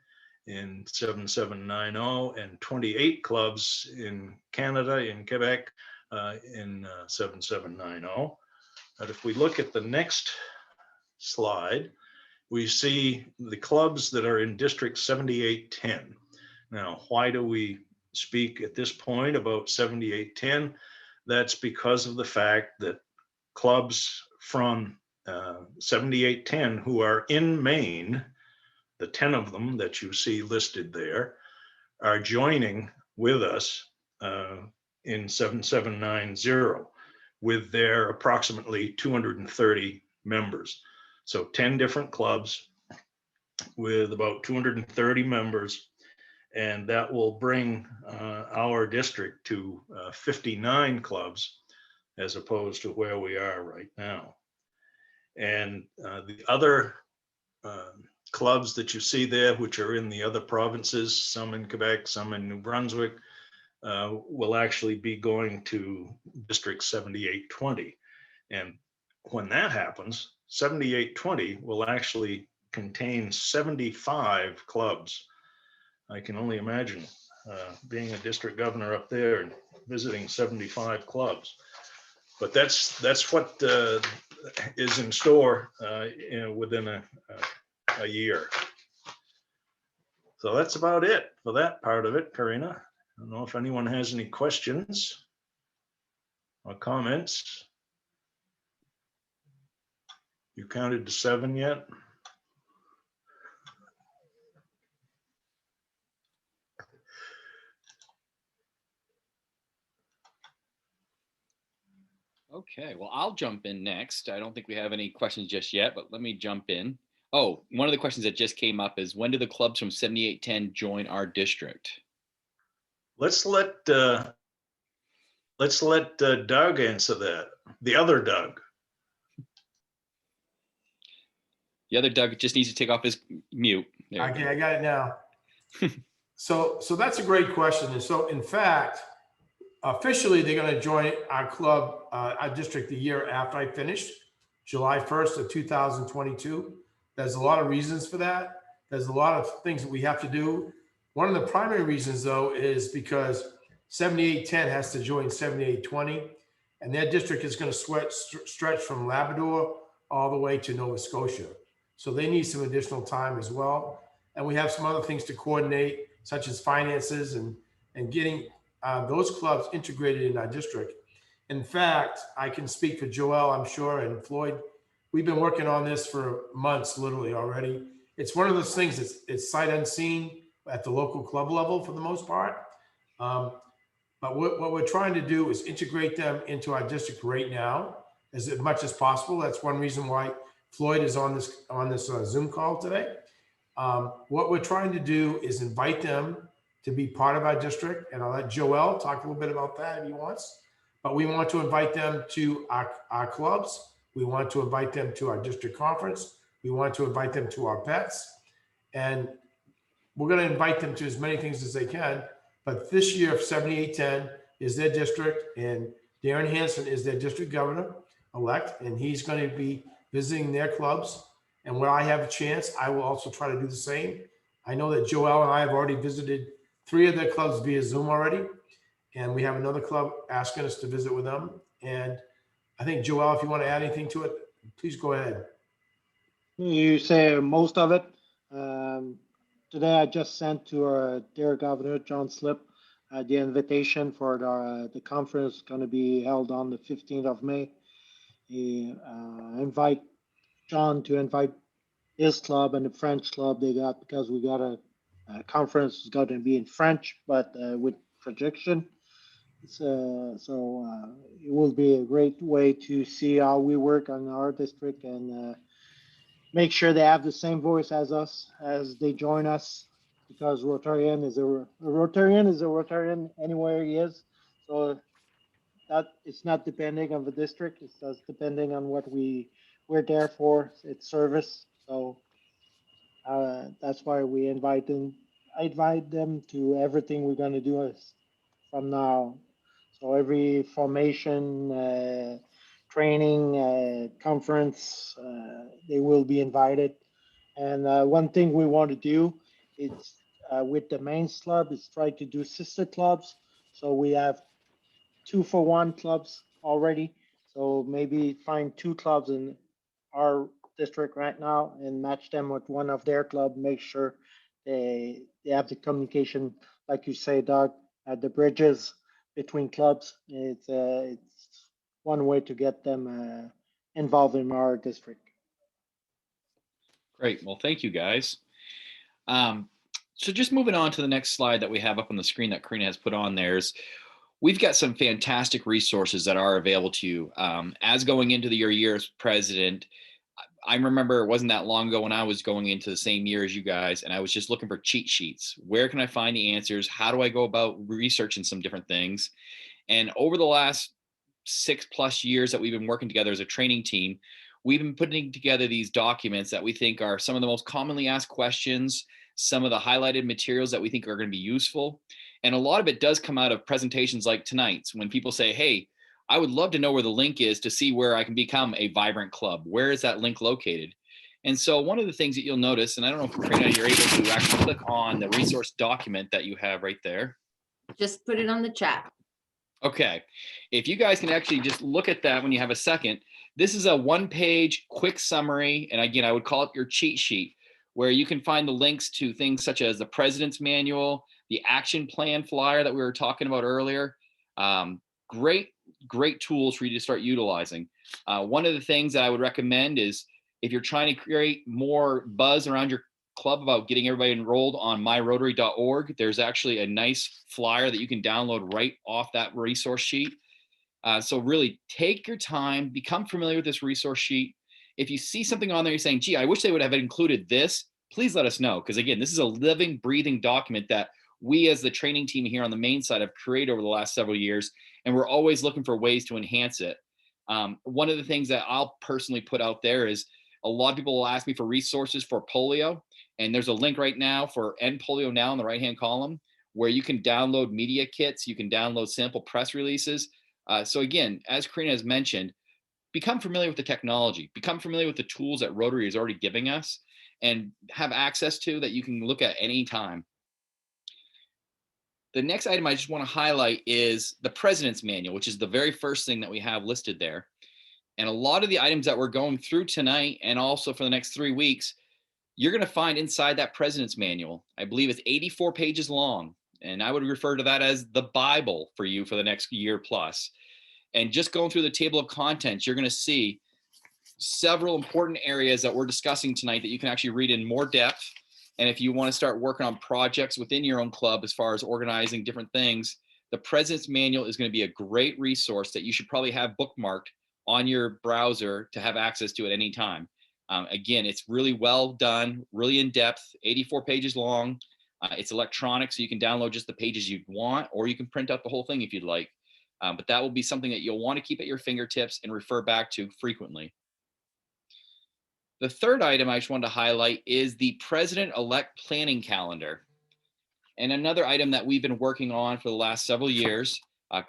in 7790 and 28 clubs in Canada, in Quebec, in 7790. But if we look at the next slide, we see the clubs that are in District 7810. Now, why do we speak at this point about 7810? That's because of the fact that clubs from 7810 who are in Maine, the 10 of them that you see listed there, are joining with us in 7790 with their approximately 230 members. So 10 different clubs with about 230 members, and that will bring our district to 59 clubs as opposed to where we are right now. And the other clubs that you see there, which are in the other provinces, some in Quebec, some in New Brunswick, will actually be going to District 7820. And when that happens, 7820 will actually contain 75 clubs. I can only imagine being a district governor up there and visiting 75 clubs. But that's what is in store within a year. So that's about it for that part of it, Karina. I don't know if anyone has any questions or comments. You counted to 7 yet? Okay, well, I'll jump in next. I don't think we have any questions just yet, but let me jump in. Oh, one of the questions that just came up is when do the clubs from 7810 join our district? Let's let Doug answer that. The other Doug. The other Doug just needs to take off his mute. There you Okay, go. I got it now. So that's a great question. And so in fact, officially, they're going to join our club, our district the year after I finished, July 1st of 2022. There's a lot of reasons for that. There's a lot of things that we have to do. One of the primary reasons, though, is because 7810 has to join 7820, and their district is going to stretch from Labrador all the way to Nova Scotia. So they need some additional time as well. And we have some other things to coordinate, such as finances and getting those clubs integrated in our district. In fact, I can speak for Joel, I'm sure, and Floyd. We've been working on this for months, literally already. It's one of those things that's it's sight unseen at the local club level for the most part. But what we're trying to do is integrate them into our district right now as much as possible. That's one reason why Floyd is on this Zoom call today. What we're trying to do is invite them to be part of our district, and I'll let Joel talk a little bit about that if he wants. But we want to invite them to our clubs. We want to invite them to our district conference. We want to invite them to our pets. And we're going to invite them to as many things as they can. But this year, 7810 is their district, and Darren Hansen is their district governor-elect, and he's going to be visiting their clubs. And when I have a chance, I will also try to do the same. I know that Joel and I have already visited 3 of their clubs via Zoom already, and we have another club asking us to visit with them. And I think, Joel, if you want to add anything to it, please go ahead. You say most of it. Today, I just sent to our dear Governor, John Slip, the invitation for the conference going to be held on the 15th of May. He invite John to invite his club and the French club they got, because we got a conference is going to be in French, but with projection. So it will be a great way to see how we work on our district and make sure they have the same voice as us as they join us, because Rotarian is a Rotarian anywhere he is. So that it's not depending on the district, it's just depending on what we're there for. It's service. So that's why we invite them. I invite them to everything we're going to do from now. So every formation, training, conference, they will be invited. And one thing we want to do is with the main club is try to do sister clubs. So we have 2-for-1 clubs already. So maybe find 2 clubs in our district right now and match them with one of their club. Make sure they have the communication, like you say, Doug, at the bridges between clubs. It's one way to get them involved in our district. Great. Well, thank you, guys. So just moving on to the next slide that we have up on the screen that Karina has put on there is we've got some fantastic resources that are available to you. As going into your year as president, I remember it wasn't that long ago when I was going into the same year as you guys, and I was just looking for cheat sheets. Where can I find the answers? How do I go about researching some different things? And over the last 6+ years that we've been working together as a training team, we've been putting together these documents that we think are some of the most commonly asked questions, some of the highlighted materials that we think are going to be useful. And a lot of it does come out of presentations like tonight's, when people say, hey, I would love to know where the link is to see where I can become a vibrant club. Where is that link located? And so one of the things that you'll notice, and I don't know if Karina, you're able to actually click on the resource document that you have right there. Just put it on the chat. Okay. If you guys can actually just look at that when you have a second, this is a 1-page quick summary. And again, I would call it your cheat sheet, where you can find the links to things such as the President's Manual, the action plan flyer that we were talking about earlier. Great tools for you to start utilizing. One of the things that I would recommend is if you're trying to create more buzz around your club about getting everybody enrolled on myrotary.org, there's actually a nice flyer that you can download right off that resource sheet. So really take your time, become familiar with this resource sheet. If you see something on there, you're saying, gee, I wish they would have included this, please let us know. Because again, this is a living, breathing document that we as the training team here on the main side have created over the last several years. And we're always looking for ways to enhance it. One of the things that I'll personally put out there is a lot of people will ask me for resources for polio. And there's a link right now for End Polio Now in the right-hand column, where you can download media kits, you can download sample press releases. So again, as Karina has mentioned, become familiar with the technology, become familiar with the tools that Rotary is already giving us and have access to that you can look at any time. The next item I just want to highlight is the President's Manual, which is the very first thing that we have listed there. And a lot of the items that we're going through tonight and also for the next 3 weeks, you're going to find inside that President's Manual. I believe it's 84 pages long. And I would refer to that as the Bible for you for the next year plus. And just going through the table of contents, you're going to see several important areas that we're discussing tonight that you can actually read in more depth. And if you want to start working on projects within your own club as far as organizing different things, the President's Manual is going to be a great resource that you should probably have bookmarked on your browser to have access to at any time. Again, it's really well done, really in depth, 84 pages long. It's electronic, so you can download just the pages you want, or you can print out the whole thing if you'd like. But that will be something that you'll want to keep at your fingertips and refer back to frequently. The third item I just wanted to highlight is the President-elect Planning Calendar. And another item that we've been working on for the last several years.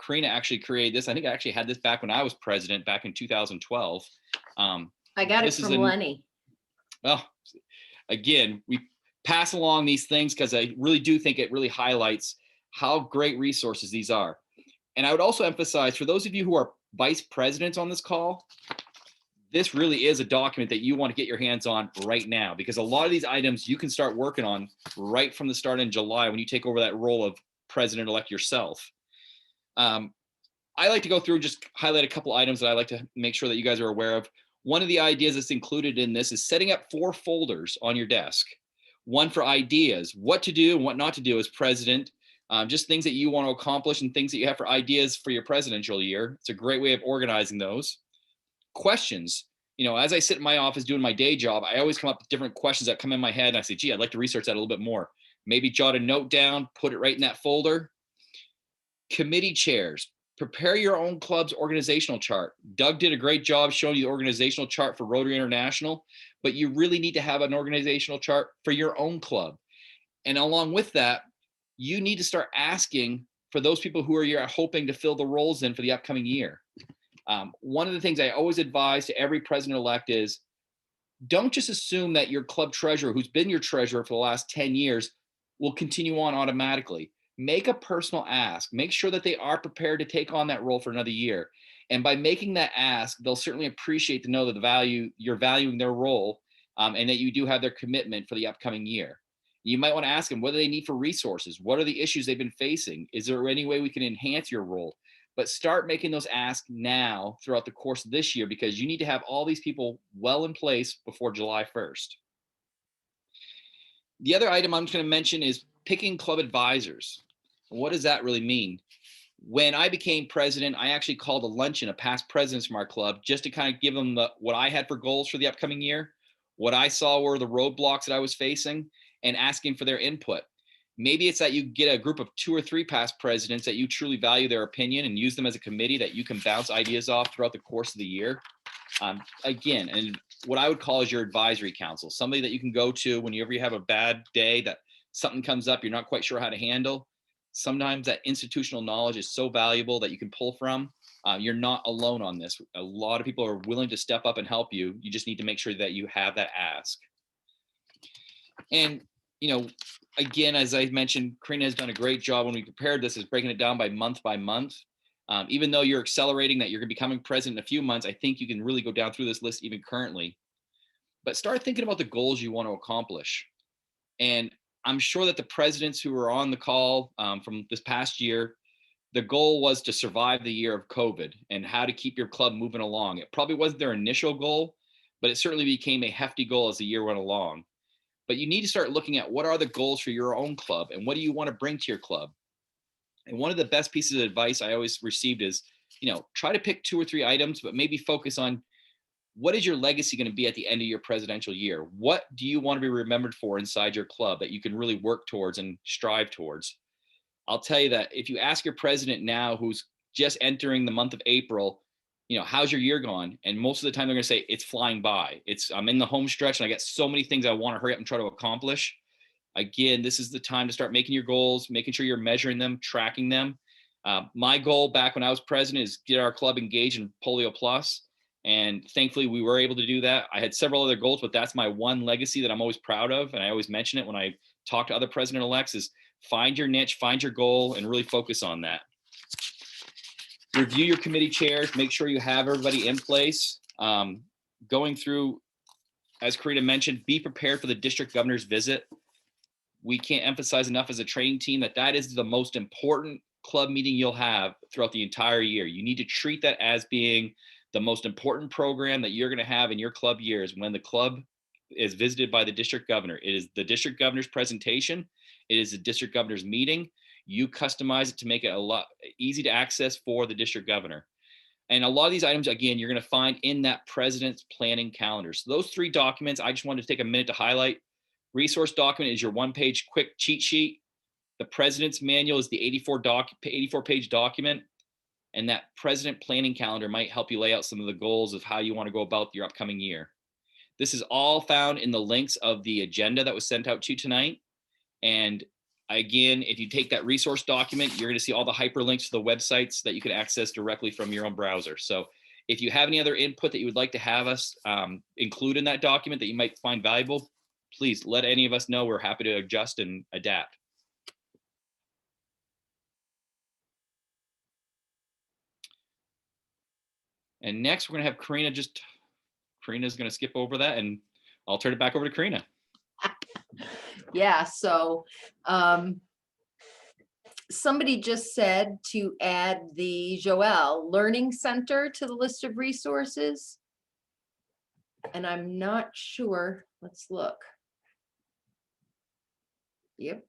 Karina actually created this. I think I actually had this back when I was president back in 2012. I got it from Lenny. Well, again, we pass along these things because I really do think it really highlights how great resources these are. And I would also emphasize for those of you who are vice presidents on this call, this really is a document that you want to get your hands on right now, because a lot of these items you can start working on right from the start in July when you take over that role of president-elect yourself. I like to go through and just highlight a couple items that I like to make sure that you guys are aware of. One of the ideas that's included in this is setting up 4 folders on your desk. One for ideas, what to do and what not to do as president, just things that you want to accomplish and things that you have for ideas for your presidential year. It's a great way of organizing those. Questions. You know, as I sit in my office doing my day job, I always come up with different questions that come in my head and I say, gee, I'd like to research that a little bit more. Maybe jot a note down, put it right in that folder. Committee chairs. Prepare your own club's organizational chart. Doug did a great job showing you the organizational chart for Rotary International, but you really need to have an organizational chart for your own club. And along with that, you need to start asking for those people who are you're hoping to fill the roles in for the upcoming year. One of the things I always advise to every president-elect is don't just assume that your club treasurer, who's been your treasurer for the last 10 years, will continue on automatically. Make a personal ask. Make sure that they are prepared to take on that role for another year. And by making that ask, they'll certainly appreciate to know that you're valuing their role and that you do have their commitment for the upcoming year. You might want to ask them what do they need for resources? What are the issues they've been facing? Is there any way we can enhance your role? But start making those asks now throughout the course of this year, because you need to have all these people well in place before July 1st. The other item I'm just going to mention is picking club advisors. What does that really mean? When I became president, I actually called a luncheon of past presidents from our club just to kind of give them what I had for goals for the upcoming year, what I saw were the roadblocks that I was facing, and asking for their input. Maybe it's that you get a group of 2 or 3 past presidents that you truly value their opinion and use them as a committee that you can bounce ideas off throughout the course of the year. Again, and what I would call is your advisory council, somebody that you can go to whenever you have a bad day, that something comes up, you're not quite sure how to handle. Sometimes that institutional knowledge is so valuable that you can pull from. You're not alone on this. A lot of people are willing to step up and help you. You just need to make sure that you have that ask. And, you know, again, as I mentioned, Karina has done a great job when we prepared this, is breaking it down by month. Even though you're accelerating that you're going to be becoming president in a few months, I think you can really go down through this list even currently. but start thinking about the goals you want to accomplish. And I'm sure that the presidents who were on the call from this past year, the goal was to survive the year of COVID and how to keep your club moving along. It probably wasn't their initial goal, but it certainly became a hefty goal as the year went along. But you need to start looking at what are the goals for your own club and what do you want to bring to your club. And one of the best pieces of advice I always received is, try to pick 2 or 3 items, but maybe focus on what is your legacy going to be at the end of your presidential year? What do you want to be remembered for inside your club that you can really work towards and strive towards? I'll tell you that if you ask your president now, who's just entering the month of April, how's your year gone? And most of the time they're going to say, it's flying by. I'm in the home stretch and I got so many things I want to hurry up and try to accomplish. Again, this is the time to start making your goals, making sure you're measuring them, tracking them. My goal back when I was president is get our club engaged in Polio Plus. And thankfully we were able to do that. I had several other goals, but that's my one legacy that I'm always proud of. And I always mention it when I talk to other president-elects is find your niche, find your goal, and really focus on that. Review your committee chairs, make sure you have everybody in place. Going through, as Karina mentioned, be prepared for the district governor's visit. We can't emphasize enough as a training team that is the most important club meeting you'll have throughout the entire year. You need to treat that as being the most important program that you're going to have in your club years when the club is visited by the district governor. It is the district governor's presentation. It is the district governor's meeting. You customize it to make it a lot easy to access for the district governor. And a lot of these items, again, you're going to find in that president's planning calendar. So those 3 documents, I just wanted to take a minute to highlight. Resource document is your 1-page quick cheat sheet. The president's manual is the 84-page document. And that president planning calendar might help you lay out some of the goals of how you want to go about your upcoming year. This is all found in the links of the agenda that was sent out to you tonight. And again, if you take that resource document, you're going to see all the hyperlinks to the websites that you can access directly from your own browser. So if you have any other input that you would like to have us include in that document that you might find valuable, please let any of us know. We're happy to adjust and adapt. And next, we're going to have Karina. Karina's going to skip over that, and I'll turn it back over to Karina. Yeah, so somebody just said to add the Joelle Learning Center to the list of resources. And I'm not sure. Let's look. Yep.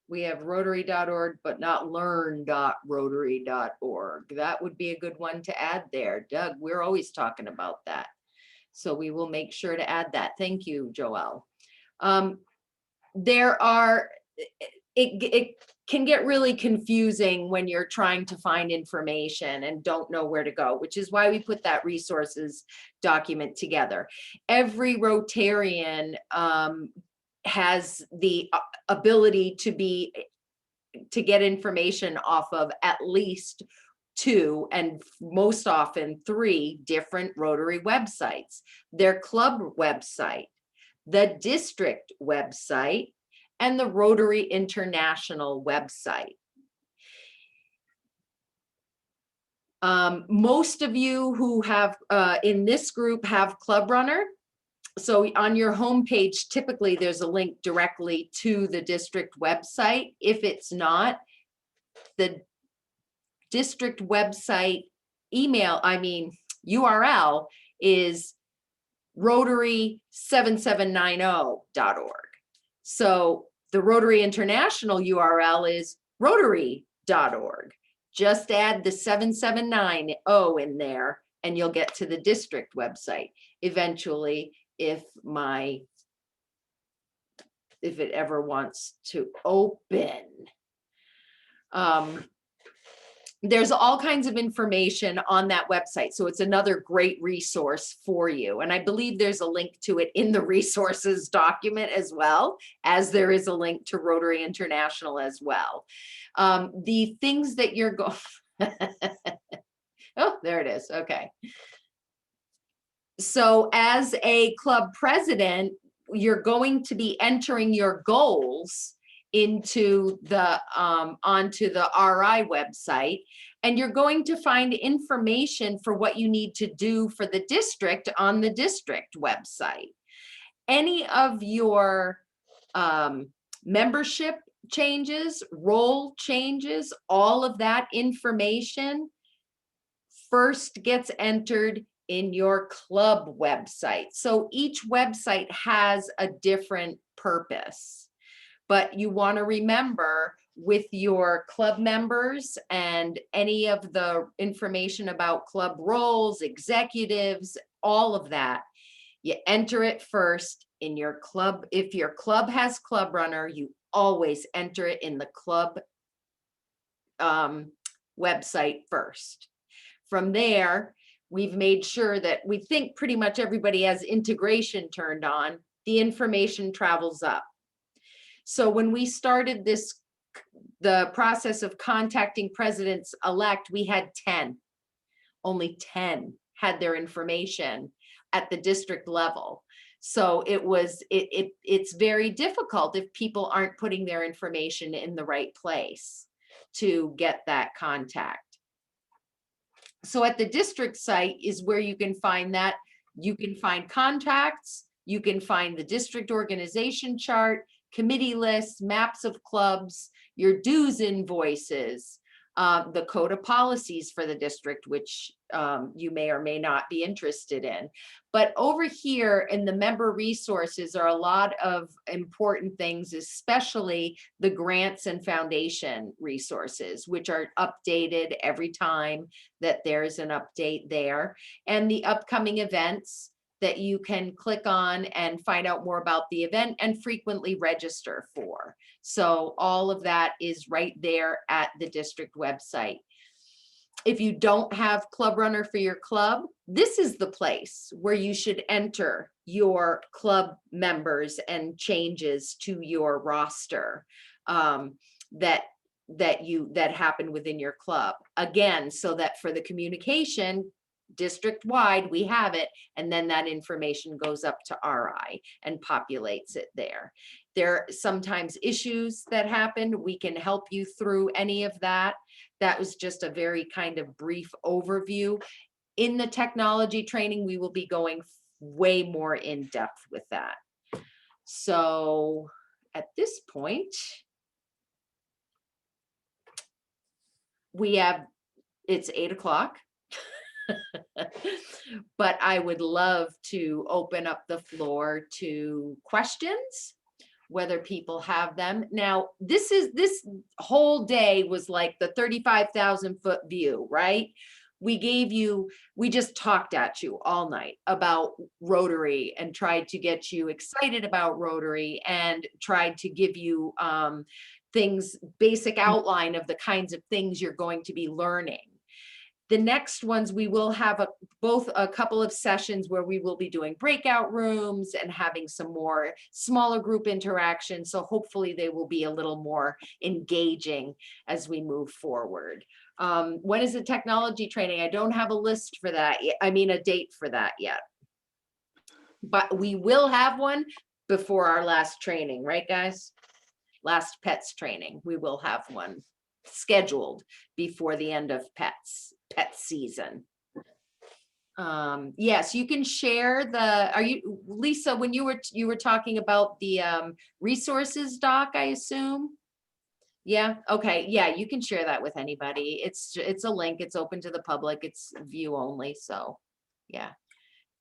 We have rotary.org, but not learn.rotary.org. That would be a good one to add there. Doug, we're always talking about that. So we will make sure to add that. Thank you, Joelle. It can get really confusing when you're trying to find information and don't know where to go, which is why we put that resources document together. Every Rotarian has the ability to get information off of at least 2 and most often 3 different Rotary websites: their club website, the district website, and the Rotary International website. Most of you who have in this group have Club Runner. So on your homepage, typically there's a link directly to the district website. If it's not, the district website URL is rotary7790.org. So the Rotary International URL is rotary.org. Just add the 770 in there and you'll get to the district website. Eventually, if it ever wants to open. There's all kinds of information on that website. So it's another great resource for you. And I believe there's a link to it in the resources document as well, as there is a link to Rotary International as well. The things that you're going, oh, there it is. Okay. So as a club president, you're going to be entering your goals into the onto the RI website, and you're going to find information for what you need to do for the district on the district website. Any of your membership changes, role changes, all of that information first gets entered in your club website. So each website has a different purpose, but you want to remember with your club members and any of the information about club roles, executives, all of that, you enter it first in your club. If your club has Club Runner, you always enter it in the club website first. From there, we've made sure that we think pretty much everybody has integration turned on. The information travels up. So when we started the process of contacting presidents-elect, we had 10. Only 10 had their information at the district level. So it's very difficult if people aren't putting their information in the right place to get that contact. So at the district site is where you can find that. You can find contacts, you can find the district organization chart, committee lists, maps of clubs, your dues invoices, the code of policies for the district, which you may or may not be interested in. But over here in the member resources are a lot of important things, especially the grants and foundation resources, which are updated every time that there's an update there, and the upcoming events that you can click on and find out more about the event and frequently register for. So all of that is right there at the district website. If you don't have Club Runner for your club, this is the place where you should enter your club members and changes to your roster that happen within your club. Again, so that for the communication, district-wide, we have it, and then that information goes up to RI and populates it there. There are sometimes issues that happen. We can help you through any of that. That was just a very kind of brief overview. In the technology training, we will be going way more in depth with that. So at this point, it's 8 o'clock. But I would love to open up the floor to questions, whether people have them. Now, this whole day was like the 35,000-foot view, right? We just talked at you all night about Rotary and tried to get you excited about Rotary and tried to give you basic outline of the kinds of things you're going to be learning. The next ones, we will have both a couple of sessions where we will be doing breakout rooms and having some more smaller group interaction. So hopefully they will be a little more engaging as we move forward. When is the technology training? I don't have a list for that yet. I mean, a date for that yet. But we will have one before our last training, right, guys? Last pets training. We will have one scheduled before the end of pet season. Yes, you can share Lisa, when you were talking about the resources doc, I assume? Yeah, okay, yeah, you can share that with anybody. It's a link, it's open to the public, it's view only, so yeah.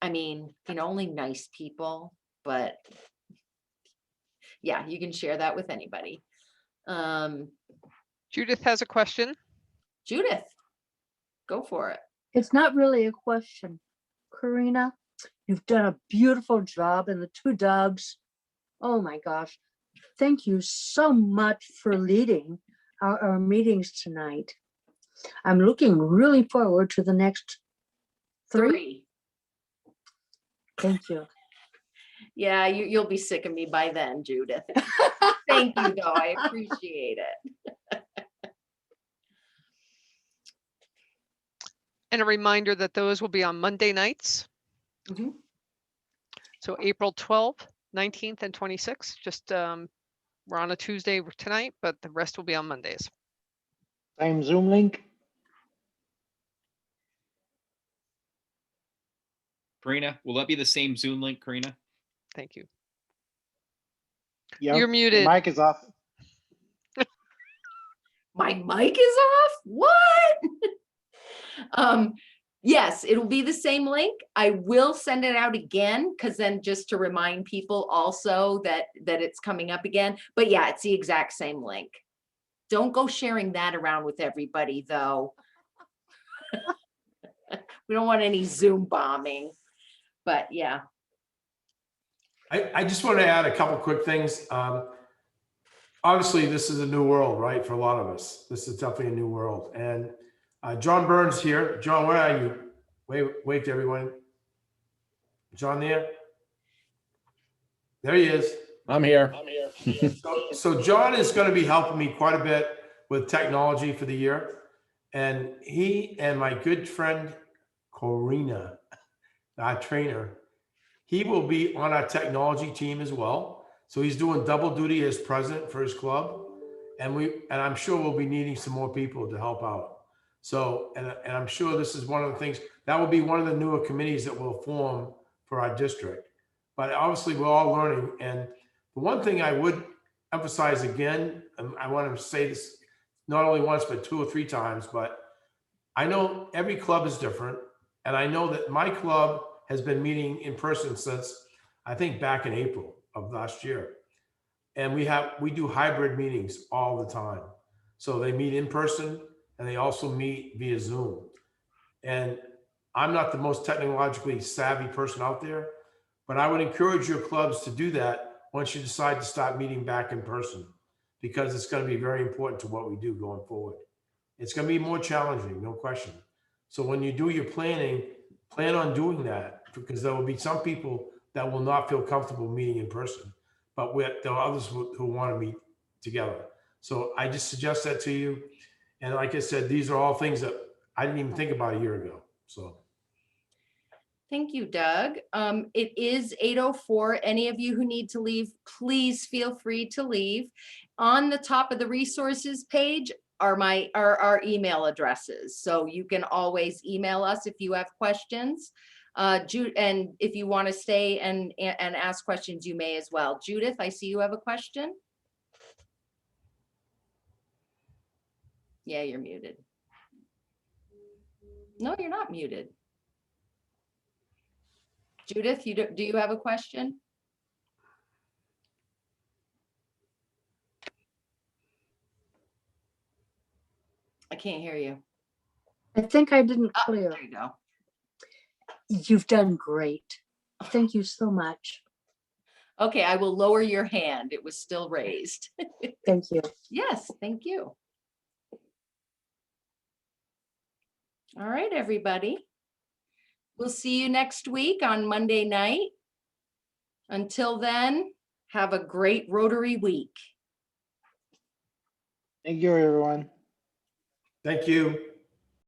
I mean, only nice people, but yeah, you can share that with anybody. Judith has a question. Judith, go for it. It's not really a question. Karina, you've done a beautiful job, and the two dogs, oh my gosh. Thank you so much for leading our meetings tonight. I'm looking really forward to the next three. Thank you. Yeah, you'll be sick of me by then, Judith. Thank you, though. I appreciate it. And a reminder that those will be on Monday nights. So April 12th, 19th, and 26th. Just We're on a Tuesday tonight, but the rest will be on Mondays. Same Zoom link? Karina, will that be the same Zoom link, Karina? Thank you. Yeah. You're muted. Your mic is off. My mic is off? What? Yes, it'll be the same link. I will send it out again, because then just to remind people also that it's coming up again. But yeah, it's the exact same link. Don't go sharing that around with everybody, though. We don't want any Zoom bombing, but yeah. I just want to add a couple quick things. Obviously, this is a new world, right? For a lot of us, this is definitely a new world. And John Burns here. John, where are you? Wait to everyone. John there? There he is. I'm here. So John is going to be helping me quite a bit with technology for the year. And he and my good friend, Corina, our trainer, he will be on our technology team as well. So he's doing double duty as president for his club. And I'm sure we'll be needing some more people to help out. So, and I'm sure this is one of the things that will be one of the newer committees that will form for our district. But obviously we're all learning. And the one thing I would emphasize again, and I want to say this not only once, but 2 or 3 times, but I know every club is different. And I know that my club has been meeting in person since I think back in April of last year. And we do hybrid meetings all the time. So they meet in person and they also meet via Zoom. And I'm not the most technologically savvy person out there, but I would encourage your clubs to do that once you decide to start meeting back in person, because it's going to be very important to what we do going forward. It's going to be more challenging, no question. So when you do your planning, plan on doing that, because there will be some people that will not feel comfortable meeting in person, but there are others who want to meet together. So I just suggest that to you. And like I said, these are all things that I didn't even think about a year ago. So. Thank you, Doug. It is 8:04. Any of you who need to leave, please feel free to leave. On the top of the resources page are our email addresses. So you can always email us if you have questions. And if you want to stay and ask questions, you may as well. Judith, I see you have a question. Yeah, you're muted. No, you're not muted. Judith, do you have a question? I can't hear you. I think I didn't Oh, clear. there you go. You've done great. Thank you so much. Okay, I will lower your hand. It was still raised. Thank you. Yes, thank you. All right, everybody. We'll see you next week on Monday night. Until then, have a great Rotary week. Thank you, everyone. Thank you.